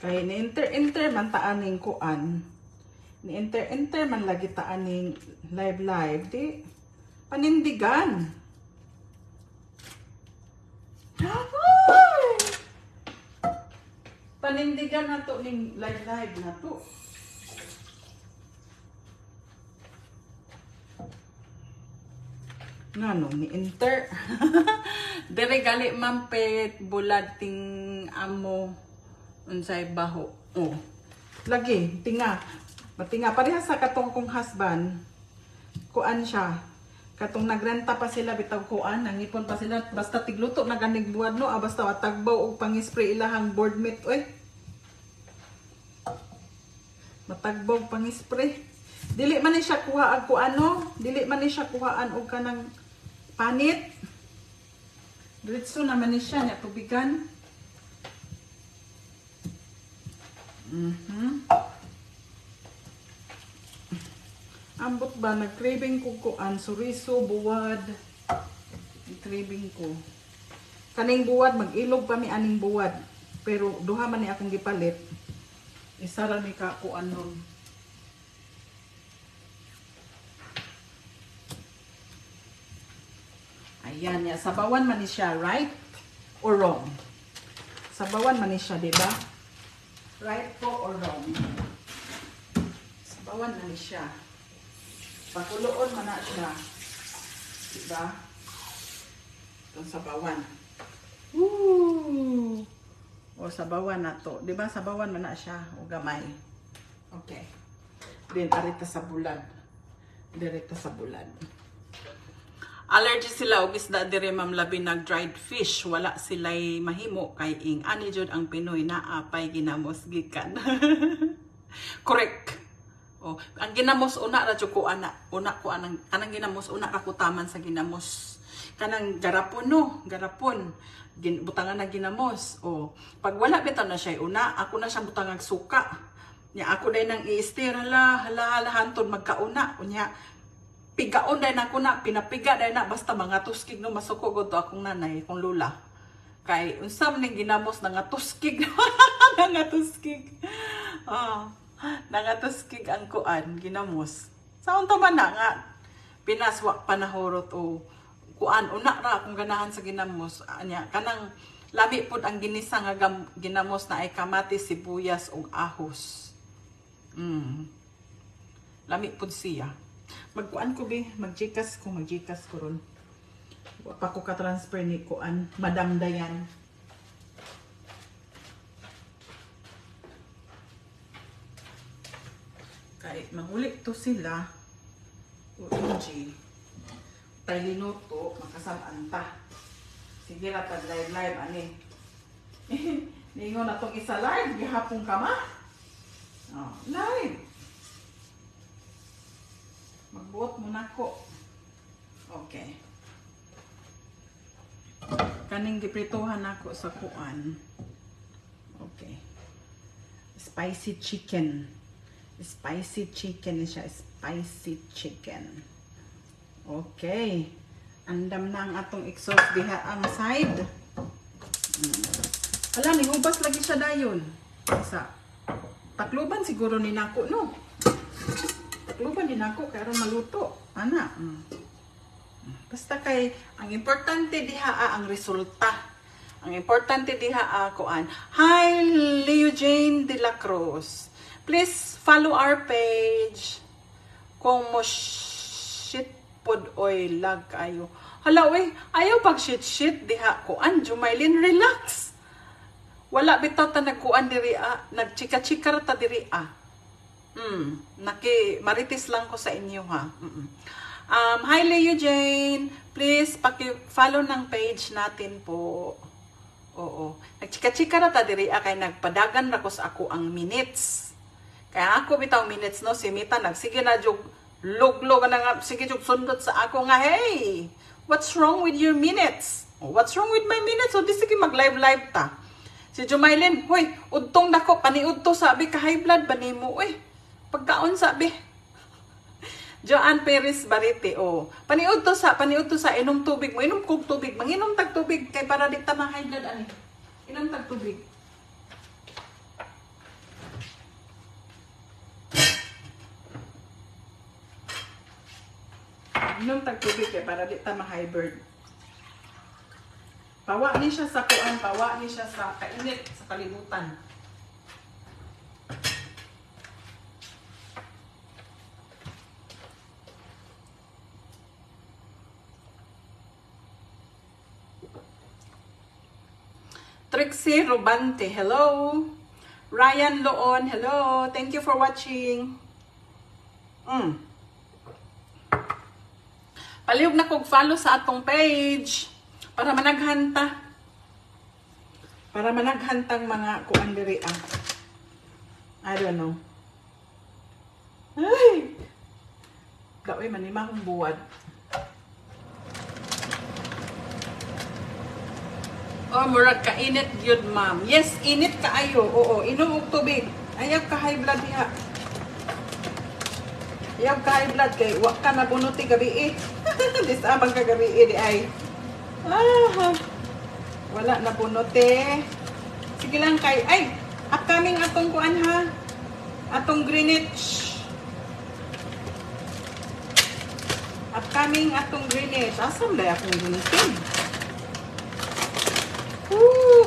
Kay ni enter man taaning kuan. Ni enter man lagi taaning live di panindigan. Ay! Panindigan na to ning live na to. Ngano ni enter. Dire gali mampet bulad ting amo unsay baho. Oh. Lagi tinga. Matinga pareha sa katong kong husband. Kuan siya. Katong nagrenta pa sila bitaw kuan, nangipon pa sila basta tigluto na ganig buwad no, basta watagbaw og pang-spray ilahang board meat oy. Matagbaw pang-spray. Dili man ni siya kuha og kuan no, dili man ni siya kuhaan og kanang panit. Diretso naman ni siya nya tubigan. Ambot ba nag-craving ko kuan suriso buwad. Craving ko. Kaning buwad mag-ilog pa mi aning buwad. Pero duha man ni akong gipalit. Isa ra ni ka kuan nun. Ayan ya, sabawan man ni siya, right or wrong? Sabawan man ni siya, di ba? Right po or wrong? Sabawan man ni siya. Pakuloon man na siya. Diba? Itong sabawan. Woo! O sabawan na to. Diba? Sabawan man na siya. O gamay. Okay. Then, arita sa bulad. Direta sa bulad. Allergy sila og isda dire Ma'am Labi nag dried fish. Wala sila'y mahimo kay ing ani jud ang Pinoy na apay ginamos gikan. Correct. Oh, ang ginamos una ra jud ko ana. Una ko anang ginamos una ra ko taman sa ginamos. Kanang garapon no, garapon. Butangan na ginamos. Oh, pag wala bitaw na siya una, ako na siya butangag suka. Nya ako day nang i-stir hala hantod magkauna. Unya pigaon day na ko na, pinapiga day na basta mga tuskig no masuko gud to akong nanay, akong lula. Kay unsam ning ginamos nga tuskig. Nga tuskig. Nangatuskig ang kuan ginamos. Sa unta man na nga pinaswa panahorot o kuan una ra akong ganahan sa ginamos anya kanang lami pud ang ginisa nga ginamos na ay kamatis, sibuyas ug ahos. Lami pud siya. Magkuan ko bi, mag-Gcash ko ron. Wa pa ko ka-transfer ni kuan, Madam Dayan. Kahit mangulit to sila, OMG, tay linuto, makasamanta. Sige na tag live, ani. Ningon na tong isa live, gihapong kama. Oh, live. Magbuot muna ko. Okay. Kaning giprituhan ako sa kuan. Okay. Spicy chicken. Spicy chicken siya. Spicy chicken. Okay. Andam na ang atong exhaust diha ang side. Alam, hubas lagi siya dayon. Sa takluban siguro ni nako, no? Takluban din ako kaya maluto. Ana. Basta kay ang importante diha ang resulta. Ang importante diha kuan. Hi Leo Jane de la Cruz. Please follow our page. Kung mo shit pod oy lag kayo. Hala, uy, ayaw pag shit diha ko. Jumaylin, relax. Wala bitaw ta nagkuan diri nagchika-chika ta diri maritis lang ko sa inyo ha. Hi Leo Jane, please paki-follow ng page natin po. Oo. Nagchika-chika ta diri kay nagpadagan ra ko sa ako ang minutes. Kaya ako bitaw minutes no, si Mita nagsige na jug log-log na nga, sige jug sundot sa ako nga, hey, what's wrong with your minutes? What's wrong with my minutes? So di sige mag-live ta. Si Jumaylin, hoy, udtong dako, paniudto sabi, ka-high blood ba nimo? Uy, pagkaon sabi. Joanne Perez Barite, paniudto sa, inom tubig mo, inom kog tubig, manginom tag tubig, kay para di ta ma-high blood, ani. Inom tag tubig. Inom tag tubig, kay para di ta ma-high blood. Pawa ni siya sa kuan, pawa ni siya sa kainit, sa kalibutan. Trixie Robante, hello. Ryan Loon, hello. Thank you for watching. Palihog na kog follow sa atong page. Para managhantang mga kuan diri I don't know. Ay! Gawin manima akong buwad. Murag ka init gyud ma'am. Yes, init kaayo. Oo, inom og tubig. Ayaw ka high blood diha. Ayaw ka high blood kay wa ka nabunuti gabi Disabang ka gabi di ay. Wala na punote. Sige lang kay, upcoming atong kuan ha. Atong Greenwich. Upcoming atong Greenwich. Asam day akong gunitin.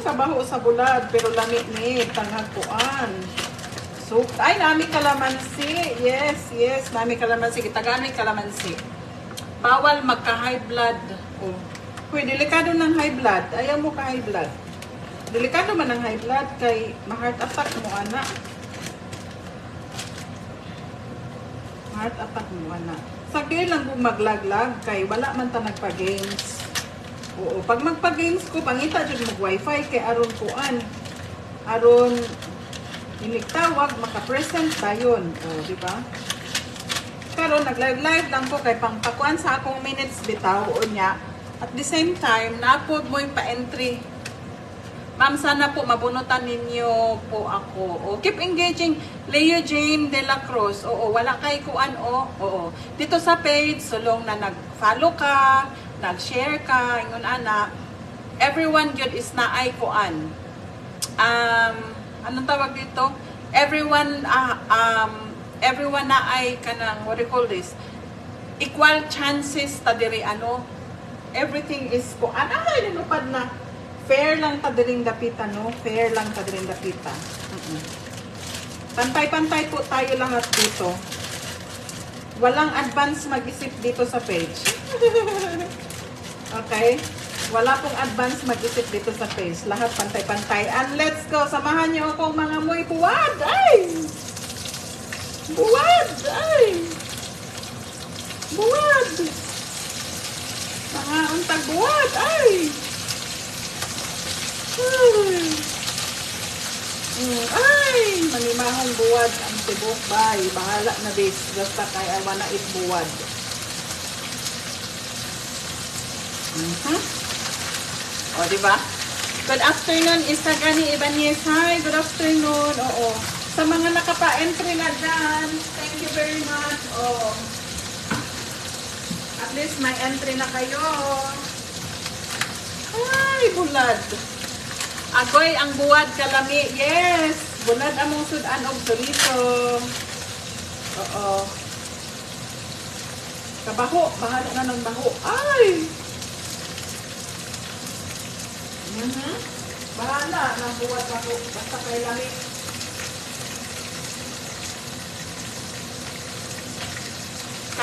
Kabaho sa bulad, pero lamit ni tanghag kuan. So, nami kalamansi. Yes, nami kalamansi. Kitagani kalamansi. Bawal magka-high blood. Uy, delikado ng high blood. Ayaw mo ka high blood. Delikado man ng high blood kay ma-heart attack mo, anak. Heart attack mo, anak. Sakay lang kung maglaglag kay wala man ta nagpa-games. Oo, pag magpa-games ko, pangita dyan mag-wifi kay aron kuan. Aron iniktawag, maka-present tayon. Di ba? Pero nag-live lang ko kay pangpakuan sa akong minutes bitaw o niya. At the same time, na-upload mo yung pa-entry. Ma'am, sana po mabunutan ninyo po ako. Keep engaging. Leo Jane de la Cruz. Wala kay kuan Oo. Dito sa page, sulong na nag-follow ka, nag-share ka, ingon ana. Everyone yun is na ay kuan. Anong tawag dito? Everyone na ay kanang, what do you call this? Equal chances ta diri everything is ko linupad na fair lang ta diring dapita fair lang ta diring dapita. Pantay-pantay po tayo lahat dito. Walang advance mag-isip dito sa page. Okay? Wala pong advance mag-isip dito sa page. Lahat pantay-pantay. And let's go. Samahan niyo akong mga muy buwad. Buwad! Buwad! Mga untag buwad! Manimahong buwad ang tibok bay. Bahala na bis. Basta kay I wanna eat buwad. Diba? Good afternoon, Isagani Ibanez. Hi, good afternoon. Sa mga nakapa-entry na dyan, thank you very much. At least may entry na kayo. Bulad. Agoy, ang buwad kalami. Yes! Bulad among sudan og solito. Kabaho. Bahala na ng baho. Bahala ng buwad baho. Basta kay lami.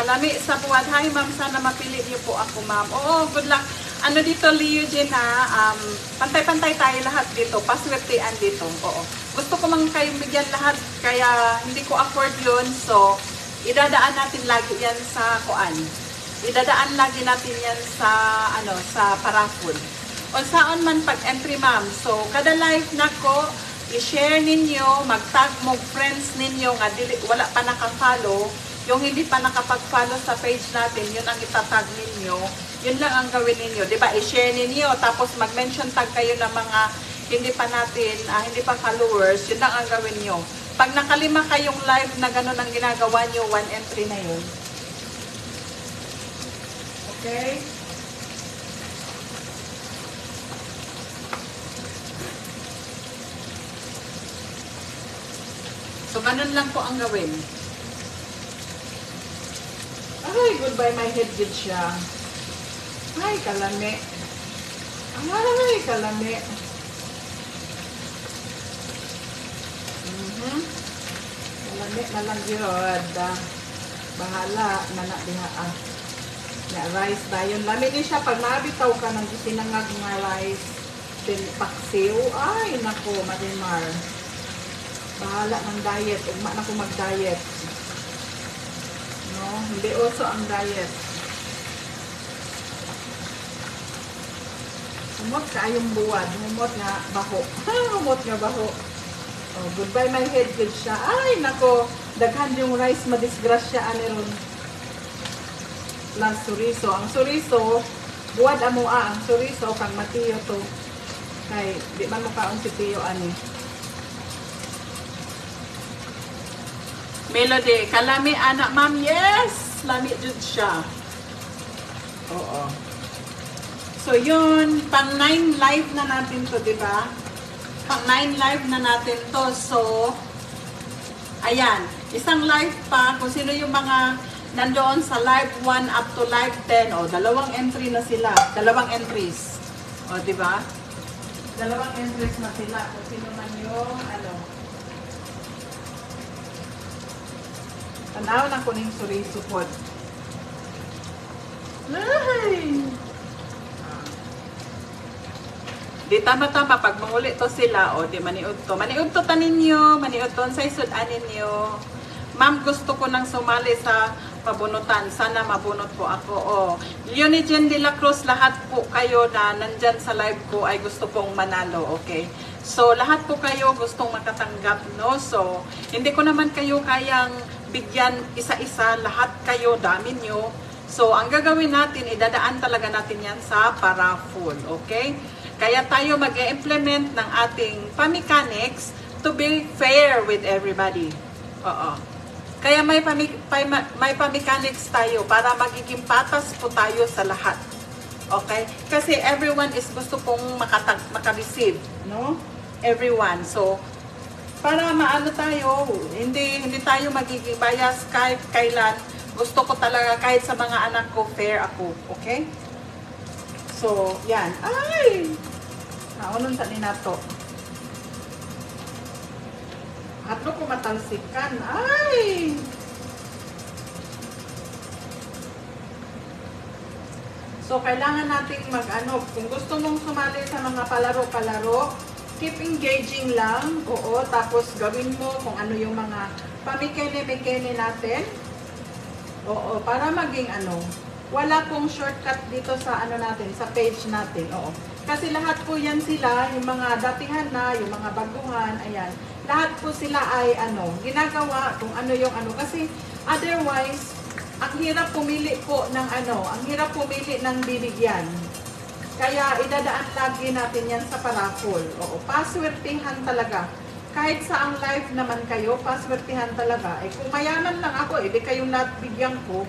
Kalami sa buwan. Hi ma'am, sana mapili niyo po ako ma'am. Oo, good luck. Ano dito, Leo Jen ha, pantay-pantay tayo lahat dito, paswertean dito. Oo. Gusto ko mang kayong bigyan lahat, kaya hindi ko afford yun. So, idadaan natin lagi yan sa kuan. Idadaan lagi natin yan sa, ano, sa paraffol. O saan man pag-entry ma'am. So, kada live na ko, i-share ninyo, mag-tag mo friends ninyo nga wala pa naka-follow. Yung hindi pa nakapag-follow sa page natin, yun ang itatag ninyo. Yun lang ang gawin ninyo. Diba? I-share ninyo, tapos mag-mention tag kayo ng mga hindi pa natin, hindi pa followers. Yun lang ang gawin nyo. Pag nakalima kayong live na gano'n ang ginagawa nyo, 1 entry na yun. Okay? So, ganun lang po ang gawin. Ay, goodbye, my head did siya. Ay, kalami. Ay, kalami. Kalami na lang yun. Bahala, nanak diha na rice dayon. Lami din siya, pag mabitaw ka ng isinangag nga rice, then paksiw. Ay, nako, Marimar. Bahala ng diet. Ugma na ko mag-diet. No, hindi uso ang diet. Humot ka ayong buwad. Humot nga baho. Humot nga baho. Oh, goodbye my head good siya. Ay, nako. Daghan yung rice madisgrasya ron. Plus suriso. Ang suriso, buwad amoa. Ang suriso, kang matiyo to. Kay, di man mo kaon si Tiyo ani. Melody, kalami anak ma'am, yes! Lami jud siya. Oo. So yun, pang 9 live na natin to, di ba? Pang 9 live na natin to. So, ayan, isang live pa, kung sino yung mga nandoon sa live 1 up to live 10, o, dalawang entry na sila. Dalawang entries. O, di ba? Dalawang entries na sila. Kung sino man yung, ano, tanaw na ko ng suriso po. Ay! Di tama-tama, pag manguli to sila, o di maniud to. Maniud to tanin nyo, maniud to sa isudanin nyo. Ma'am, gusto ko nang sumali sa pabunutan. Sana mabunot po ako. O, Leonie Jen de la Cruz, lahat po kayo na nandyan sa live ko ay gusto pong manalo, okay? So, lahat po kayo gustong makatanggap, no? So, hindi ko naman kayo kayang bigyan isa-isa, lahat kayo, dami nyo. So, ang gagawin natin, idadaan talaga natin yan sa paraffol, okay? Kaya tayo mag-implement ng ating pamechanics to be fair with everybody. Oo. Kaya may pamechanics tayo para magiging patas po tayo sa lahat. Okay? Kasi everyone is gusto pong maka-receive, no? Everyone. So, para maano tayo, hindi tayo magiging bias kahit kailan. Gusto ko talaga kahit sa mga anak ko, fair ako. Okay? So, yan. Ay! Naunon sa ninato. Hatlo ko matalsikan. Ay! So, kailangan nating mag-ano. Kung gusto mong sumali sa mga palaro-palaro, keep engaging lang. Oo, tapos gawin mo kung ano yung mga pamikene-mikene natin. Oo, para maging ano, wala pong shortcut dito sa ano natin, sa page natin. Oo. Kasi lahat po yan sila, yung mga datihan na, yung mga baguhan, ayan. Lahat po sila ay ano, ginagawa kung ano yung ano. Kasi otherwise, ang hirap pumili po ng ano, ang hirap pumili ng bibigyan. Kaya idadaan lagi natin yan sa paraffol. Oo, paswertihan talaga. Kahit sa ang live naman kayo, paswertihan talaga. Eh kung mayaman lang ako, di kayong lahat bigyan ko.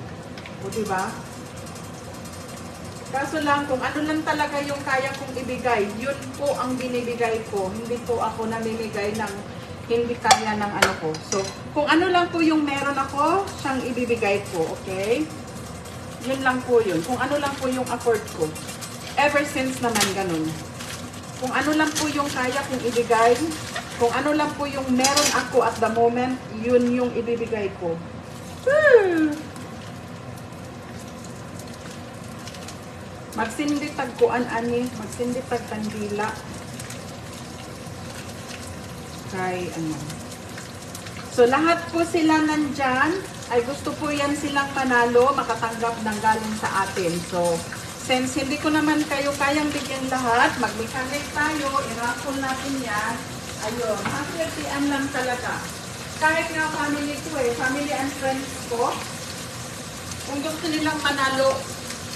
O diba? Kaso lang, kung ano lang talaga yung kaya kong ibigay, yun po ang binibigay ko. Hindi po ako namimigay ng hindi kaya ng ano ko. So, kung ano lang po yung meron ako, siyang ibibigay ko, okay? Yun lang po yun. Kung ano lang po yung afford ko. Ever since naman ganun. Kung ano lang po yung kaya kong ibigay, kung ano lang po yung meron ako at the moment, yun yung ibibigay ko. Magsindi tagkuan ani, magsindi tag kandila. Kay ano. So lahat po sila nandyan, ay gusto po yan silang manalo, makatanggap ng galing sa atin. So since hindi ko naman kayo kayang bigyan lahat, mag-mechanic tayo, i-raffle natin yan. Ayun, hapirtian lang talaga. Kahit nga family ko family and friends ko, kung gusto nilang manalo,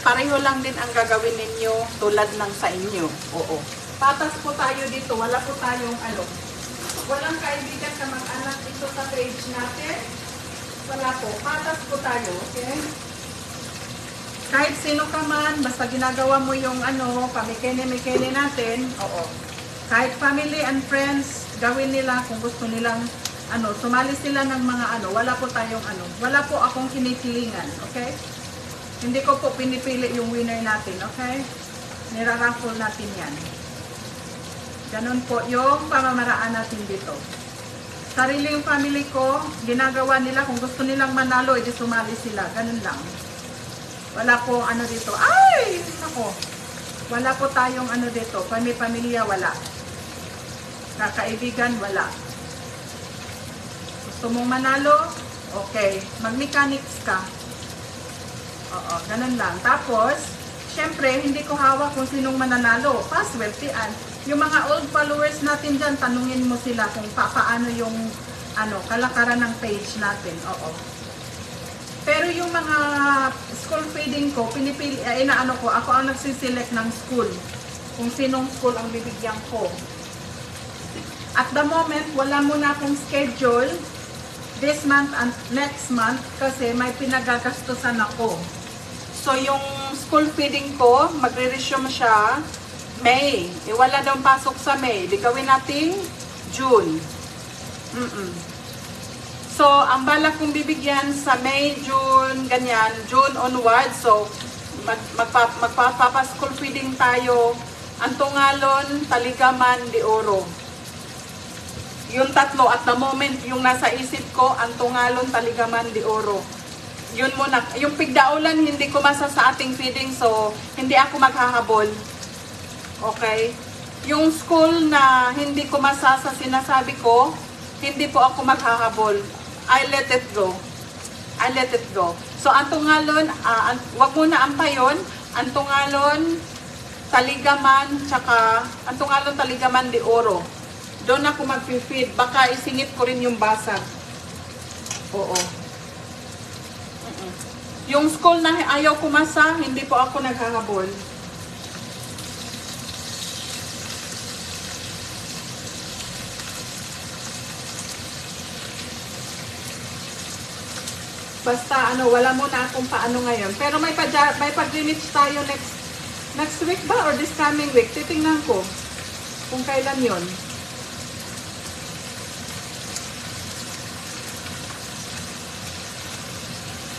pareho lang din ang gagawin ninyo tulad ng sa inyo. Oo. Patas po tayo dito, wala po tayong walang kaibigan ka mag-anak dito sa page natin. Wala po. Patas po tayo, okay? Kahit sino ka man, basta ginagawa mo yung pamikene-mikene natin, oo. Kahit family and friends, gawin nila kung gusto nilang, sumali sila ng mga wala po tayong wala po akong kinikilingan, okay? Hindi ko po pinipili yung winner natin, okay? Niraraffle natin yan. Ganun po yung pamamaraan natin dito. Sarili yung family ko, ginagawa nila, kung gusto nilang manalo, edi sumali sila. Ganun lang. Wala po dito. Ay! Ako. Wala po tayong dito. Pamilya, wala. Kakaibigan, wala. Gusto mong manalo? Okay. Mag-mechanics ka. Oo, ganun lang. Tapos, syempre, hindi ko hawak kung sinong mananalo. Paswertian. Yung mga old followers natin dyan, tanungin mo sila kung paano yung kalakaran ng page natin. Oo. Pero yung mga school feeding ko, pinipili, ako ang nagsiselect ng school. Kung sinong school ang bibigyan ko. At the moment, wala muna akong schedule this month and next month kasi may pinagagastusan ako. So yung school feeding ko, magre-resume siya May. Wala daw pasok sa May. Di gawin natin June. So, ang balak kong bibigyan sa May, June, ganyan, June onward. So, magpapapa-school feeding tayo. Antungalon, Taligaman, de Oro. Yung tatlo at the moment, yung nasa isip ko, Antungalon, Taligaman, de Oro. Yun muna. Yung Pigdaulan, hindi ko masa sa ating feeding. So, hindi ako maghahabol. Okay? Yung school na hindi ko masasa sinasabi ko, hindi po ako maghahabol. I let it go. I let it go. So, Antungalon, wag muna ampayon. Antungalon, Taligaman, tsaka Antungalon, Taligaman, de Oro. Doon ako mag-feed. Baka isingit ko rin yung basag. Oo. Yung school na ayaw kumasa, hindi po ako naghahabol. Basta wala muna akong paano ngayon. Pero may pag-limits tayo next week ba or this coming week? Titingnan ko kung kailan yon.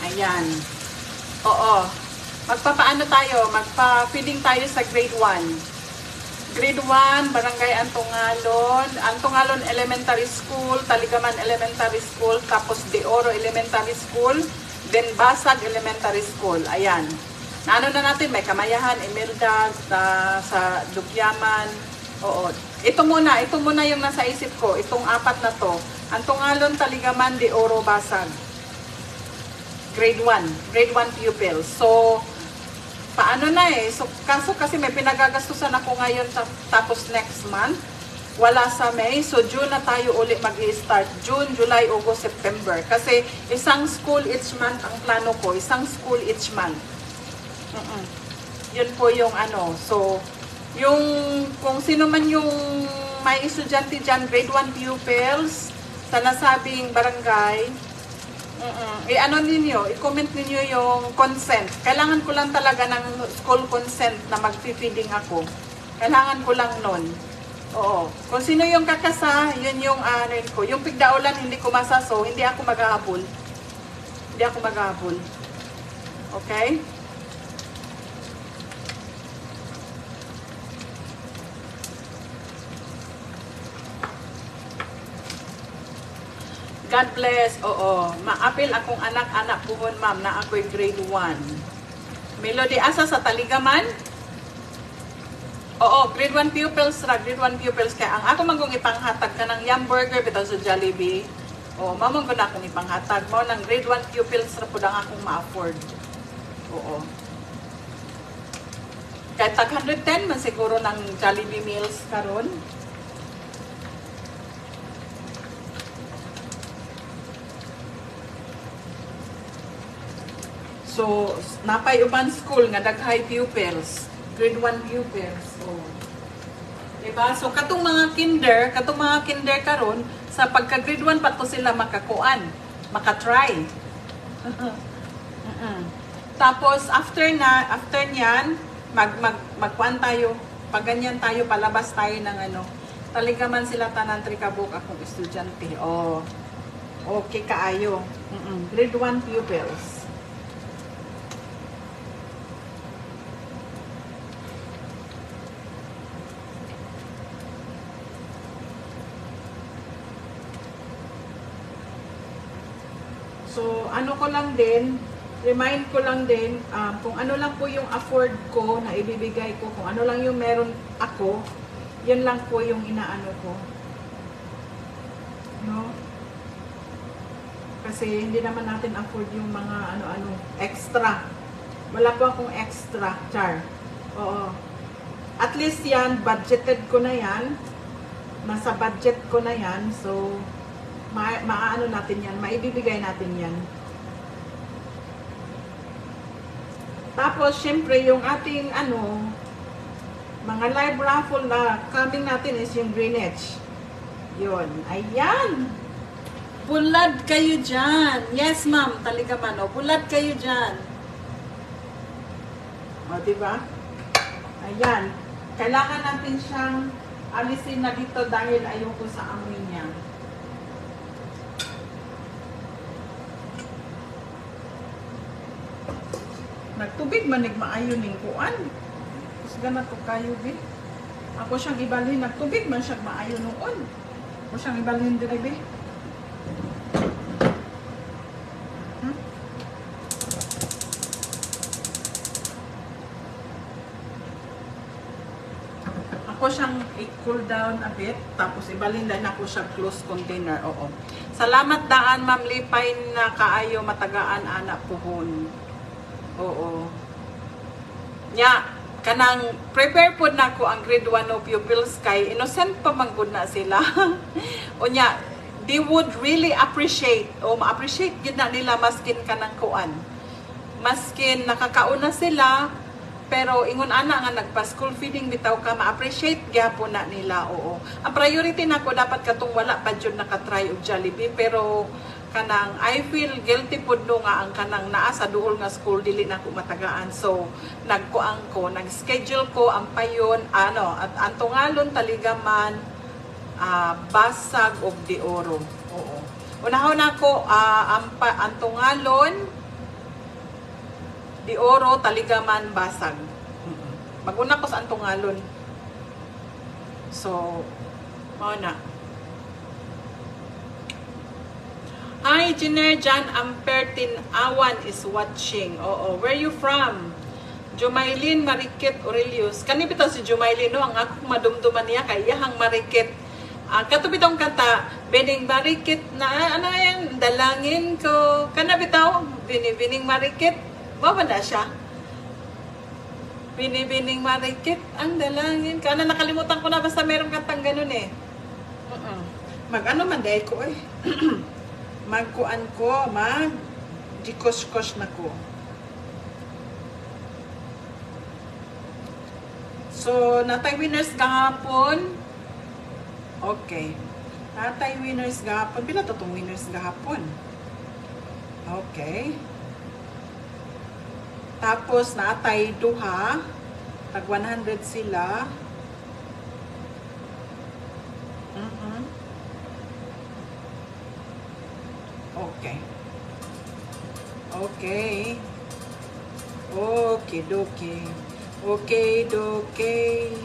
Ayan. Oo. Magpapaano tayo? Magpa-feeding tayo sa grade 1. Grade 1, Barangay Antungalon, Antungalon Elementary School, Taligaman Elementary School, tapos De Oro Elementary School, then Basag Elementary School. Ayan. Na natin, may Kamayahan, Imelda, sa Dugyaman. Oo. Ito muna yung nasa isip ko. Itong apat na to. Antungalon, Taligaman, De Oro, Basag. Grade 1 pupils. So, paano na So, kaso kasi may pinagagastusan ako ngayon tapos next month. Wala sa May. So, June na tayo uli mag-i-start. June, July, August, September. Kasi isang school each month ang plano ko. Isang school each month. Yun po yung So, yung kung sino man yung may estudyante dyan, grade 1 pupils, sa nasabing barangay, i-comment ninyo yung consent. Kailangan ko lang talaga ng school consent na mag-feeding ako. Kailangan ko lang nun. Oo. Kung sino yung kakasa, yun yung ko. Yung Pigdaulan, hindi ko masaso, hindi ako maghahabol. Hindi ako maghahabol. Okay? God bless. Oo. Maapil akong anak-anak puhon, ma'am, na ako'y grade 1. Melody asa sa Taligaman? Oo, grade 1 pupils ra, grade 1 pupils. Kaya ang ako manggong ipanghatag ka ng Yum Burger bitaw sa Jollibee. Oo, mamang ko na akong ipanghatag. Mao ng grade 1 pupils ra pud ang akong ma-afford. Oo. Kahit tag 110 man siguro ng Jollibee meals karon. So, napay uban school nga daghay pupils. Grade 1 pupils. Oh. Diba? So, katong mga kinder karon sa pagka grade 1 pa to sila makakuan, makatry. Tapos, after niyan, magkuan tayo. Pag ganyan tayo, palabas tayo ng ano. Taligaman sila tanan trikabuk akong estudyante. Oh. Okay kaayo. Grade 1 pupils. So, ano ko lang din, remind ko lang din, kung ano lang po yung afford ko na ibibigay ko, kung ano lang yung meron ako, yun lang po yung inaano ko. No? Kasi hindi naman natin afford yung mga ano-ano, extra. Wala po akong extra, char. Oo. At least yan, budgeted ko na yan. Nasa budget ko na yan. So, maano natin yan, maibibigay natin yan. Tapos, syempre, yung ating, mga live raffle na coming natin is yung Greenwich. Yun. Ayan! Bulad kayo dyan. Yes, ma'am. Taligaman, o. Bulad kayo dyan. O, diba? Ayan. Kailangan natin siyang alisin na dito dahil ayoko sa amoy niya. Nagtubig manig maayo ning kuan. Kus ganat ko kayo bi. Ako siyang ibalhin nagtubig man siya maayo noon. Ako siyang ibalhin dire bi. Ako siyang i-cool down a bit tapos ibalhin din ako siya close container. Oo. Salamat daan Ma'am Lipay na kaayo matagaan anak puhon. Oo. Nya, kanang prepare po na ko ang grade 1 of pupils kay innocent pa man gud na sila. O nya, they would really appreciate o ma-appreciate gid na nila maskin kanang kuan. Maskin nakakauna sila pero ingon ana nga nagpa-school feeding bitaw ka ma-appreciate gyapon na nila. Oo. Ang priority nako dapat katong wala pa jud nakatry og Jollibee pero kanang I feel guilty pud no nga ang kanang naa sa duol nga school dili na ko matagaan. So nagkuang ko, nag-schedule ko ang payon at Antungalon, Taligaman, Basag ug De Oro. Oo. Unahon nako Antungalon, De Oro, Taligaman, Basag. Maguna ko sa Antungalon. So mao na. Hi, Jenner Jan Ampertin Awan is watching. Oo, where you from? Jumaylin Marikit Aurelius. Kani bitaw si Jumaylin no, ang akong madumduman niya kay iyahang Marikit. Kato bitong kanta, Bining Marikit na ano yan, dalangin ko. Kana bitaw, Bining Marikit. Baba na siya. Bining Marikit, ang dalangin. Kana nakalimutan ko na basta meron kantang ganun eh. Mag-ano man day ko eh. Magkuan ko, mag-dikos-kos na ko. So, natay winners gahapon. Okay. Natay winners gahapon. Pila to itong winners gahapon? Okay. Tapos, natay duha. Tag 100 sila. Okay. Okay. Okay, dokie. Okay, dokie.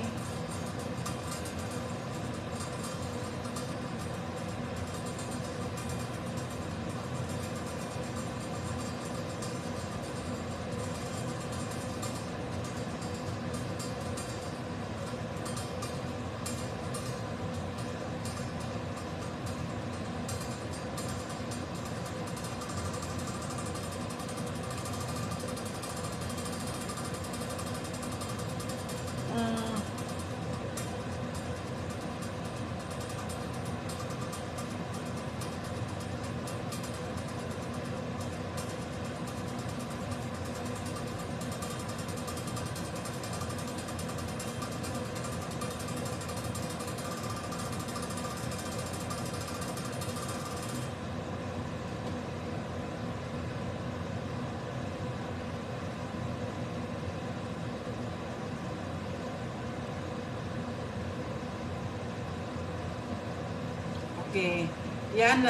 Okay. Yan,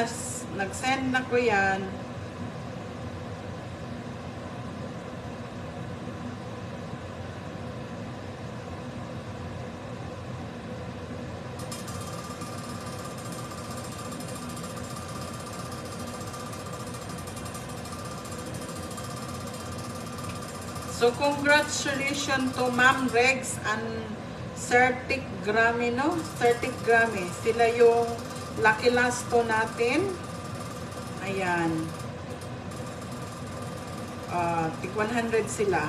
nag-send na ko yan. So, congratulations to Ma'am Regs and Certic Grammy, no? Certic Grammy. Sila yung lucky last to natin. Ayan. Tig 100 sila.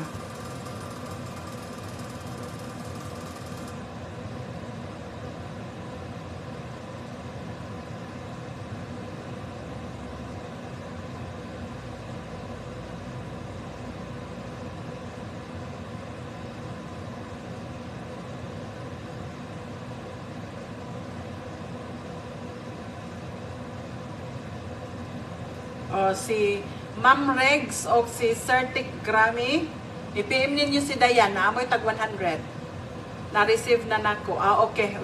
Si Ma'am Regs o si Certic Grammy, i-PM ninyo si Diana, amoy tag 100. Na-receive na nako. Okay.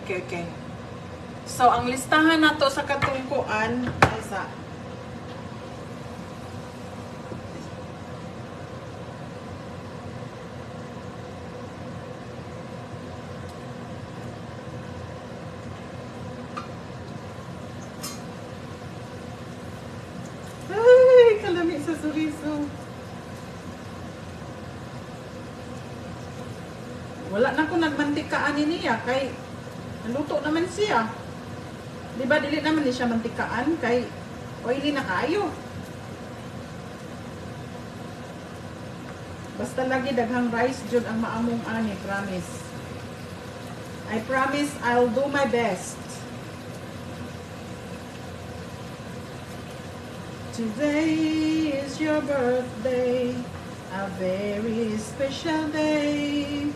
So, ang listahan na to sa katungkuan, ay sa kalami sa suriso. Wala na ko nagmantikaan niya kay naluto naman siya. Di ba dili naman ni siya mantikaan kay oily na kayo. Basta lagi daghang rice jud ang maamong ani, promise. I promise I'll do my best. Today is your birthday, a very special day.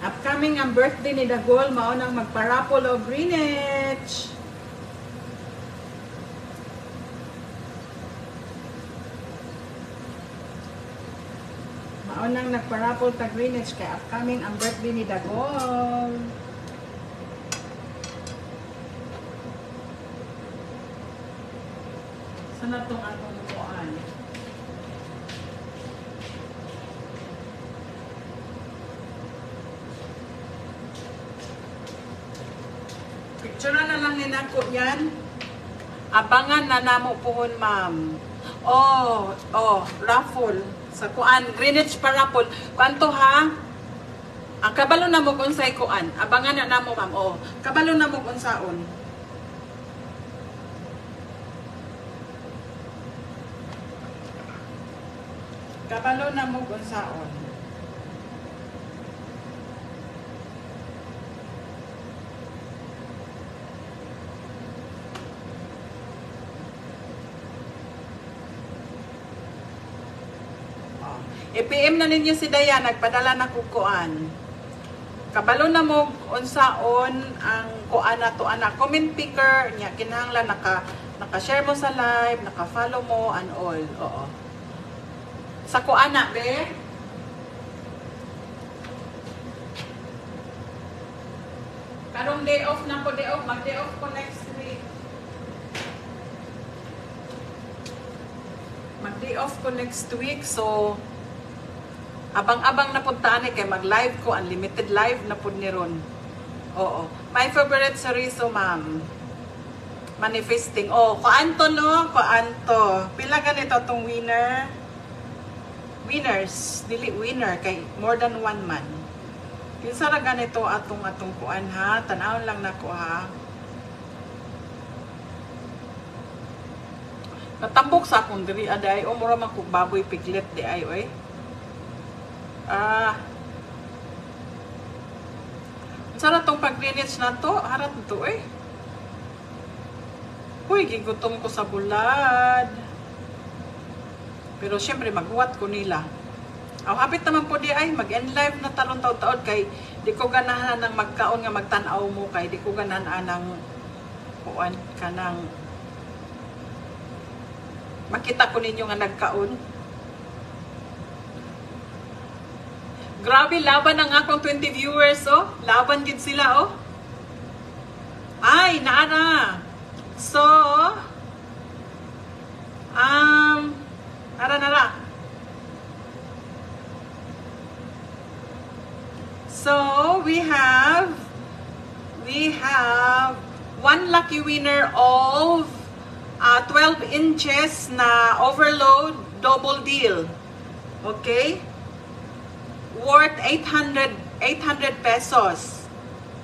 Upcoming ang birthday ni Dagol, maunang magparapol o Greenwich. Maunang nagparapol ta Greenwich kay upcoming ang birthday ni Dagol. Sana itong atong kuan. Picture na lang ninako yan. Abangan na namo puhon, ma'am. Raffle. Sa kuan, Greenwich pa raffle. Kuan to ha? Ang kabalo na mo kung sa'y kuan. Abangan na namo, ma'am. Kabalo na mo kung saon. Kabalo na mo kung saon. I-PM na ninyo si Dayan, nagpadala na kukuan. Kabalo na mo unsaon ang kuan na to anak. Comment picker niya kinahanglan naka-share mo sa live, naka-follow mo and all. Oo. Sa kuan na be. Karong day off na ko, day off, mag-day off ko next week. Mag-day off ko next week, so abang-abang na puntaan kay mag-live ko, unlimited live na pud ni ron. Oo. My favorite Chorizo, ma'am. Manifesting. Kuanto no? Kuanto. Pila ganito tong winner? Winners. Dili winner kay more than one man. Kinsa ra ganito atong kuan ha? Tanawon lang nako ha. Natambok sa akong diri aday o mura man kog baboy piglet di ay oy. Sarap tong pag-Greenwich na to. Harat to eh. Uy, gigutom ko sa bulad. Pero syempre, maghuwat ko nila. Hapit naman po di ay, mag-end live na talon taon-taon kay di ko ganahan ng magkaon nga magtanaw mo kay di ko ganahan ng kuan ka ng makita ko ninyo nga nagkaon. Grabe, laban ang akong 20 viewers, oh. Laban din sila, oh. Ay, naara. So, nara. So, we have one lucky winner of 12 inches na overload double deal. Okay? Worth 800 pesos.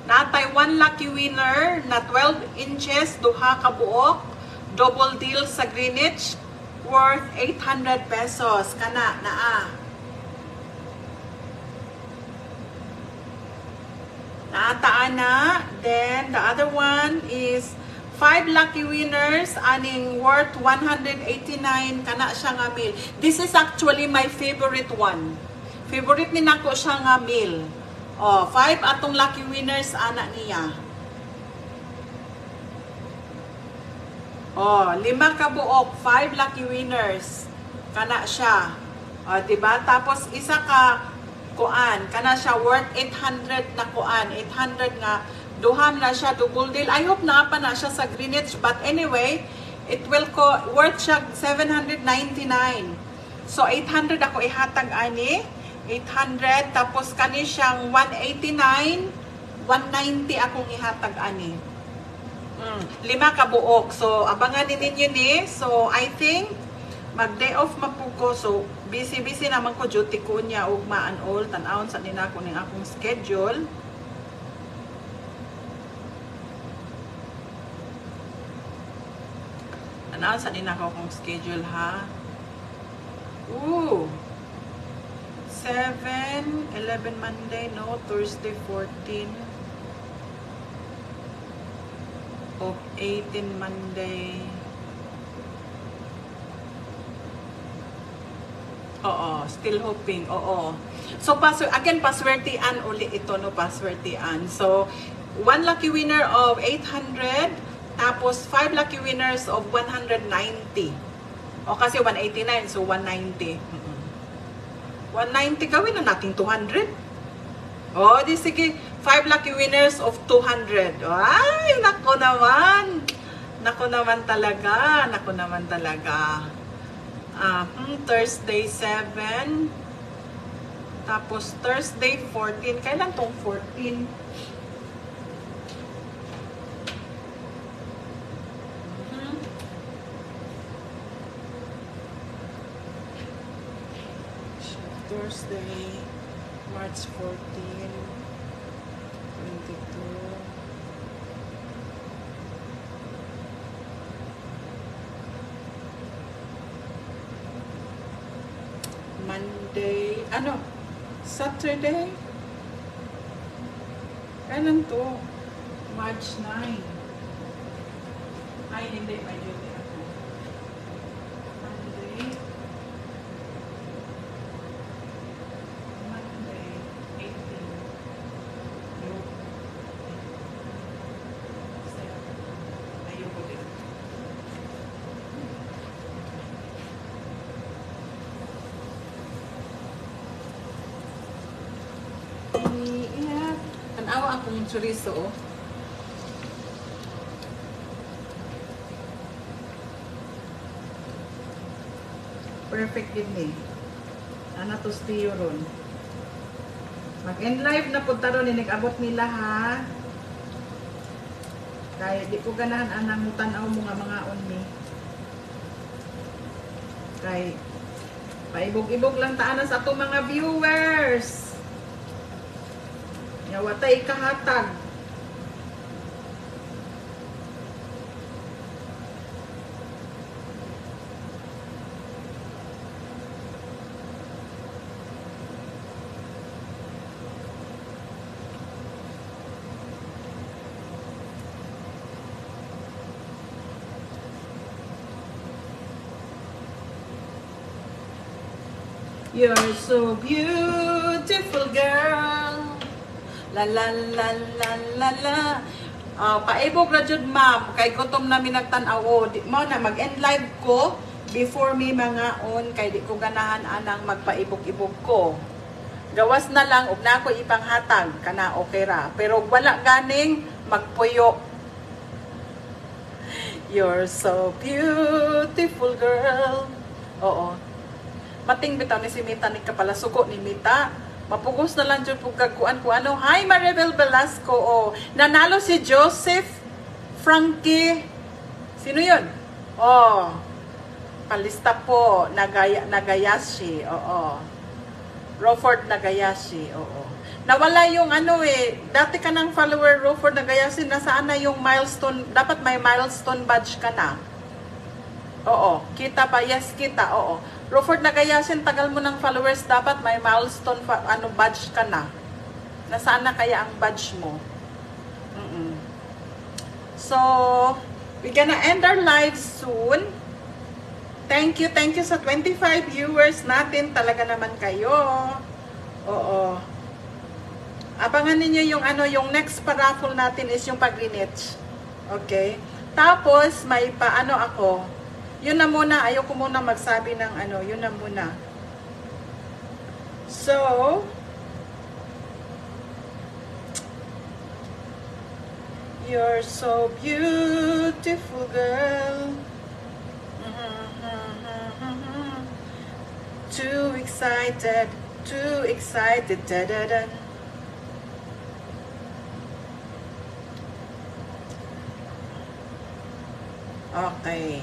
Natay one lucky winner na 12 inches, duha ka buok, double deal sa Greenwich, worth 800 pesos. Kana, naa. Naataan na. Then, the other one is 5 lucky winners, aning worth 189, kana siya nga meal. This is actually my favorite one. Favorite ni nako siya nga meal. Oh, 5 atong lucky winners ana niya. Oh, 5 ka buok, 5 lucky winners. Kana siya. Oh, diba? Tapos isa ka kuan, kana siya worth 800 na kuan, 800 nga duham na siya double deal. I hope na pa na siya sa Greenwich, but anyway, it will worth siya 799. So 800 ako ihatag ani. 800, tapos kani siyang 189, 190 akong ihatag ani. 5 ka buok. So, abangan din ninyo ni. So, I think, mag-day off mapuko. So, busy naman ko duty ko niya, ugma and all. Tanawon sa nina ko ng akong schedule. Tanawon sa nina ko akong schedule, ha? Ooh! 7, 11 Monday, no? Thursday 14 of 18 Monday. Oo, still hoping. Oo. So, again, paswertian uli ito, no? Paswertian. So, 1 lucky winner of 800, tapos 5 lucky winners of 190. O, kasi 189, so 190. 190, gawin na natin 200. Oh, di sige, 5 lucky winners of 200. Ay, nako naman. Nako naman talaga. Nako naman talaga. Thursday 7. Tapos Thursday 14. Kailan tong 14? Thursday, March 14, 22. Monday, Saturday? Kailan to? March 9. Ay, hindi, may duty ako. Monday. Tanawa akong chorizo, oh. Perfect din ni. Ana to stiyo ron. Mag-end live na punta ron, nag-abot nila, ha. Kaya di ko ganahan anang mutanaw mo nga mga unmi. Kaya paibog-ibog lang taan sa atong mga viewers. Yawatay kahatag. You're so beautiful, girl. La la la la la la. Paibog ra jud, ma'am, kay gutom na mi nagtan-aw. Di mo na mag-end live ko before mi mga on, kay di ko ganahan anang magpaibog-ibog ko. Gawas na lang, ug na ako ipanghatag, kana okay ra. Pero wala ganing magpuyo. You're so beautiful, girl. Oo. Mating bitaw ni si Mita ni kapalasuko ni Mita. Mapugos na lang dyan pagkakuan ko ano. Hi, Maribel Velasco. Oh. Nanalo si Joseph Frankie. Sino yun? Oh. Palista po. Nagayashi. Oo. Roford Nagayashi. Oo. Nawala yung ano eh. Dati ka ng follower Roford Nagayashi. Nasaan na yung milestone? Dapat may milestone badge ka na. Oo. Kita pa. Yes, kita. Oo. Roford Nagayashi, tagal mo ng followers. Dapat may milestone badge ka na. Nasaan na kaya ang badge mo? So, we're gonna end our live soon. Thank you sa 25 viewers natin. Talaga naman kayo. Oo. Abangan ninyo yung ano, yung next paraffle natin is yung pag-greenwich. Okay? Tapos, may paano ako. Yun na muna. Ayoko muna magsabi ng ano. Yun na muna. So, you're so beautiful, girl. Too excited, da-da-da. Okay.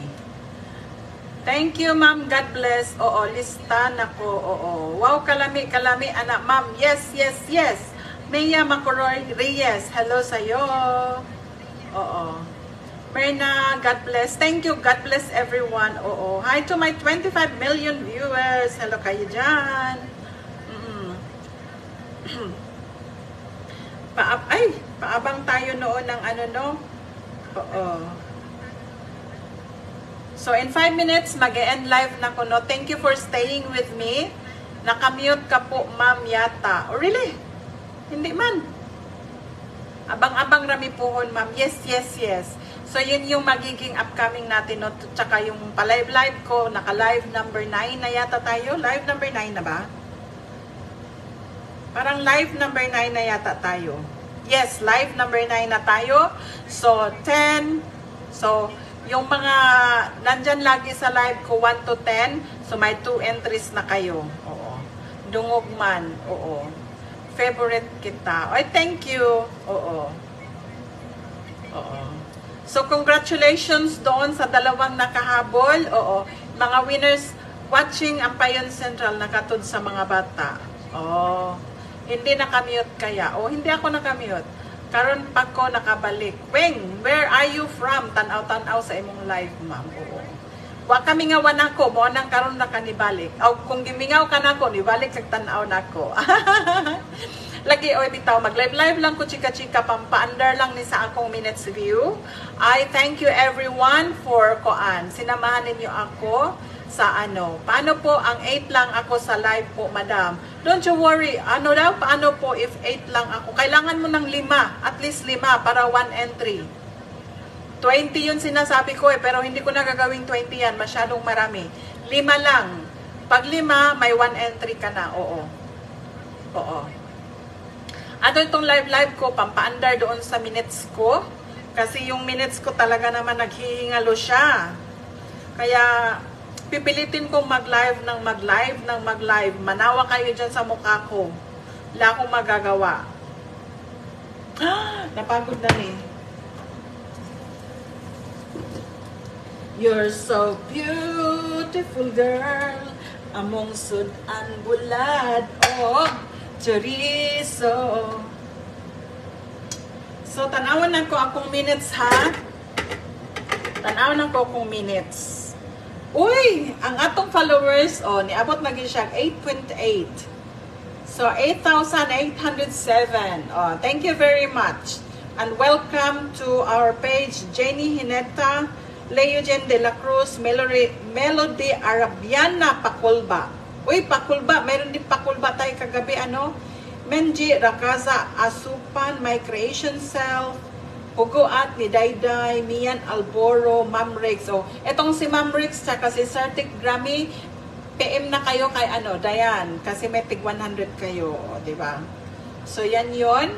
Thank you, ma'am. God bless. Oo, listan ako. Oo. Wow, kalami, anak, ma'am. Yes. Maya Macoroy Reyes. Hello sa'yo. Oo. Myrna, God bless. Thank you. God bless everyone. Oo. Hi to my 25 million viewers. Hello kayo dyan. Paabang tayo noon ng ano, no? Oo. So, in 5 minutes, mag-e-end live na ko, no? Thank you for staying with me. Nakamute ka po, ma'am, yata. Oh, really? Hindi man. Abang-abang rami pohon, ma'am. Yes. So, yun yung magiging upcoming natin, no? Tsaka yung pa-live ko, naka-live number 9 na yata tayo. Live number 9 na ba? Parang live number 9 na yata tayo. Yes, live number 9 na tayo. So, 10. So, yung mga nandyan lagi sa live ko, 1 to 10. So, may 2 entries na kayo. Oo. Dungog man. Oo. Favorite kita. Ay, thank you. Oo. So, congratulations doon sa dalawang nakahabol. Oo. Mga winners watching Ampayon Central nakatod sa mga bata. Oh. Hindi nakamute kaya. Oh, hindi ako nakamute. Karon pag ko nakabalik. Weng, where are you from? Tanaw-tanaw sa imong live, ma'am. Oo. Wa kami nga wanako mo nang karon na kanibalik. Aw kung gimingaw ka nako, nibalik sa tanaw nako. Lagi oy bitaw mag-live lang ko chika-chika pampaandar lang ni sa akong minutes view. I thank you everyone for koan. Sinamahan ninyo ako sa ano. Paano po ang 8 lang ako sa live po, madam? Don't you worry. Ano daw? Paano po if 8 lang ako? Kailangan mo ng 5. At least 5 para 1 entry. 20 yun sinasabi ko pero hindi ko na gagawing 20 yan. Masyadong marami. 5 lang. Pag 5, may 1 entry ka na. Oo. Ano itong live ko, pampaandar doon sa minutes ko. Kasi yung minutes ko talaga naman naghihingalo siya. Kaya, pipilitin kong mag-live. Manawa kayo dyan sa mukha ko. Wala akong magagawa. Napagod na ni. You're so beautiful, girl. Among sud ang bulad. Oh, chorizo. So, tanawan na ko akong minutes, ha? Tanawan na ko akong minutes. Uy! Ang atong followers, oh, niabot na gid siya 8.8. So, 8,807. Oh, thank you very much. And welcome to our page, Jenny Hineta, Leogen de la Cruz, Melody Arabiana Pakulba. Uy, Pakulba. Meron din Pakulba tayo kagabi, ano? Menji Rakaza Asupan, My Creation Self, Pugo at ni Dayday, Mian Alboro, Ma'am Rex. So, etong si Ma'am Rex, tsaka si Certic Grammy, PM na kayo kay Dayan, kasi may tig 100 kayo, di ba? So, yan yon.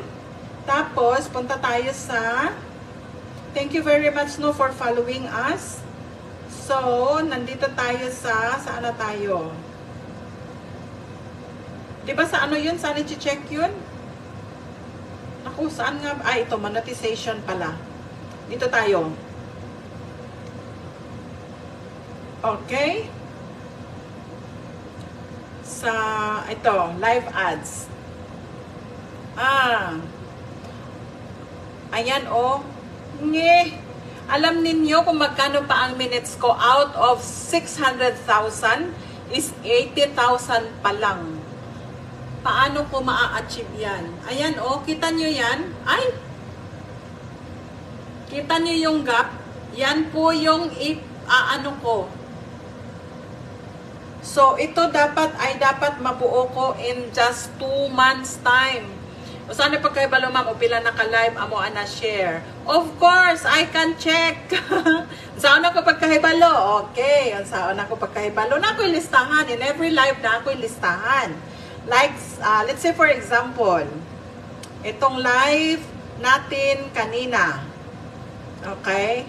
Tapos, punta tayo sa, thank you very much no for following us. So, nandito tayo saan na tayo? Di ba sa yun? Saan i-check yun? Naku, saan nga? Ito, monetization pala. Dito tayo. Okay. Sa, ito, live ads. Ayan, Nge. Alam ninyo kung magkano pa ang minutes ko? Out of 600,000 is 80,000 pa lang. Paano ko maa-achieve yan? Ayan, kita nyo yan? Ay! Kita nyo yung gap? Yan po yung ko. So, ito dapat mabuo ko in just 2 months time. O saan pagkahibalo, ma'am? O pila naka-live, amo ana share. Of course, I can check. Saan ako pagkahibalo? Okay, saan ako pagkahibalo? Na ako'y listahan. In every live na ako'y listahan. Like, let's say for example, itong live natin kanina. Okay?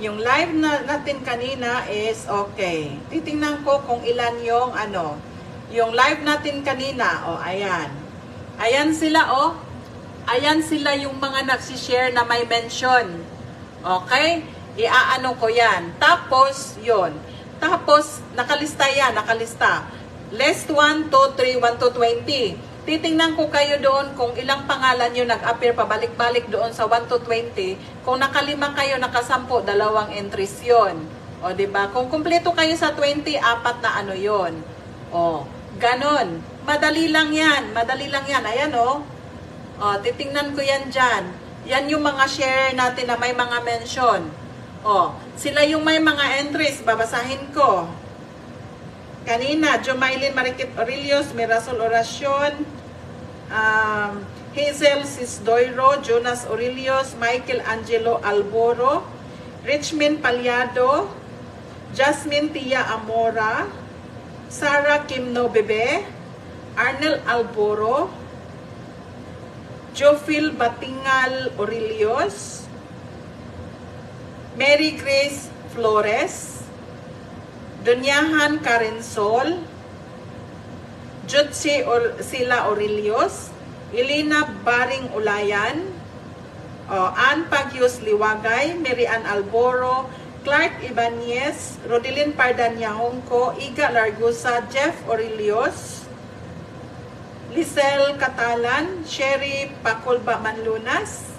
Yung live natin kanina is okay. Titingnan ko kung ilan yung yung live natin kanina. Ayan. Ayan sila, Ayan sila yung mga nagsishare na may mention. Okay? Iaano ko yan. Tapos, yun. Tapos, nakalista yan, nakalista. List 1, 2, 3, 1 to 20. Titingnan ko kayo doon kung ilang pangalan yung nag-appear pabalik-balik doon sa 1 to 20. Kung nakalima kayo, nakasampo, 2 entries yun. O, diba? Kung kumpleto kayo sa 20, 4 na yun. O, ganon. Madali lang yan. Madali lang yan. Ayan, O, titingnan ko yan dyan. Yan yung mga share natin na may mga mention. O, sila yung may mga entries. Babasahin ko. Kanina, Jumaylin Marikit Aurelius, Mirasol Oracion, Hazel Sisdoiro, Jonas Aurelius, Michael Angelo Alboro, Richmond Palyado, Jasmine Tia Amora, Sarah Kimno Bebe, Arnel Alboro, Jofil Batingal Aurelius, Mary Grace Flores, Dunyahan Carensol, Jutsi Sila Aurelius, Elena Baring Ulayan, Ann Pagyos Liwagay, Mary Ann Alboro, Clark Ibanez, Rodelyn Pardanyahongko, Iga Largusa, Jeff Aurelius, Lisel Catalan, Sherry Pacolba Manlunas,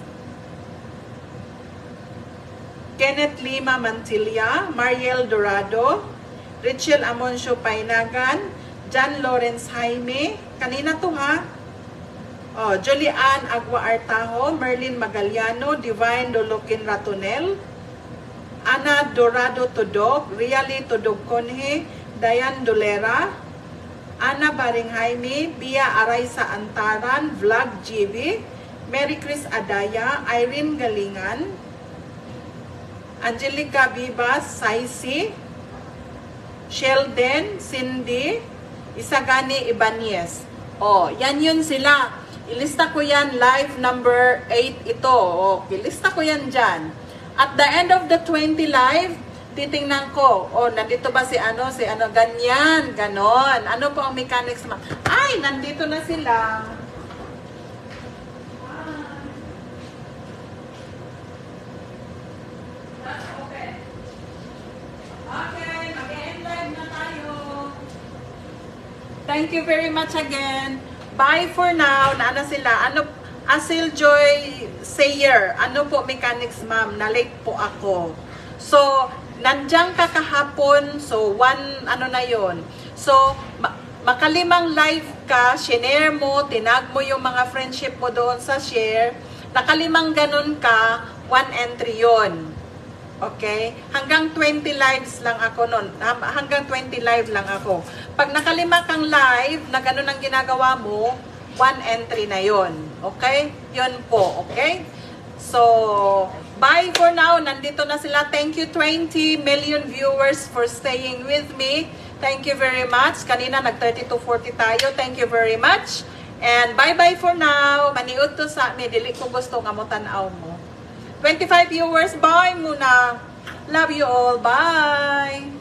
Kenneth Lima Mantilla, Mariel Dorado, Richel Amoncio Painagan, John Lawrence Jaime, kanina to ha, Julian Agua Artajo, Merlin Magaliano, Divine Dolokin Ratonel, Ana Dorado Tudog, Riali Tudog Conhe, Dayan Dolera, Ana Baring Jaime, Bia Araysa Antaran, Vlog GB, Mary Chris Adaya, Irene Galingan, Angelica Vivas, Saisi, Sheldon, Cindy, Isagani Ibanez. Yan yun sila. Ilista ko yan, live number 8 ito. Ilista ko yan dyan. At the end of the 20 live, titingnan ko, nandito ba si ganyan, ganon. Ano po ang mechanics? Ay, nandito na sila. That's okay. Okay, mag-end live na tayo. Thank you very much again. Bye for now. Naana sila. Asil Joy Sayer. Ano po mechanics, ma'am? Na-late po ako. So, nandiyan ka kahapon, so na yon. So, makalimang live ka, shinare mo, tinag mo yung mga friendship mo doon sa share, nakalimang ganun ka, 1 entry yon. Okay? Hanggang 20 lives lang ako nun. Hanggang 20 live lang ako. Pag nakalima kang live, na ganun ang ginagawa mo, 1 entry na yon. Okay? Yun po. Okay? So, bye for now. Nandito na sila. Thank you 20 million viewers for staying with me. Thank you very much. Kanina nag 30 to 40 tayo. Thank you very much. And bye-bye for now. Maniud to sa mi. Dili ko gusto nga mo tanaw mo. 25 viewers. Bye muna. Love you all. Bye.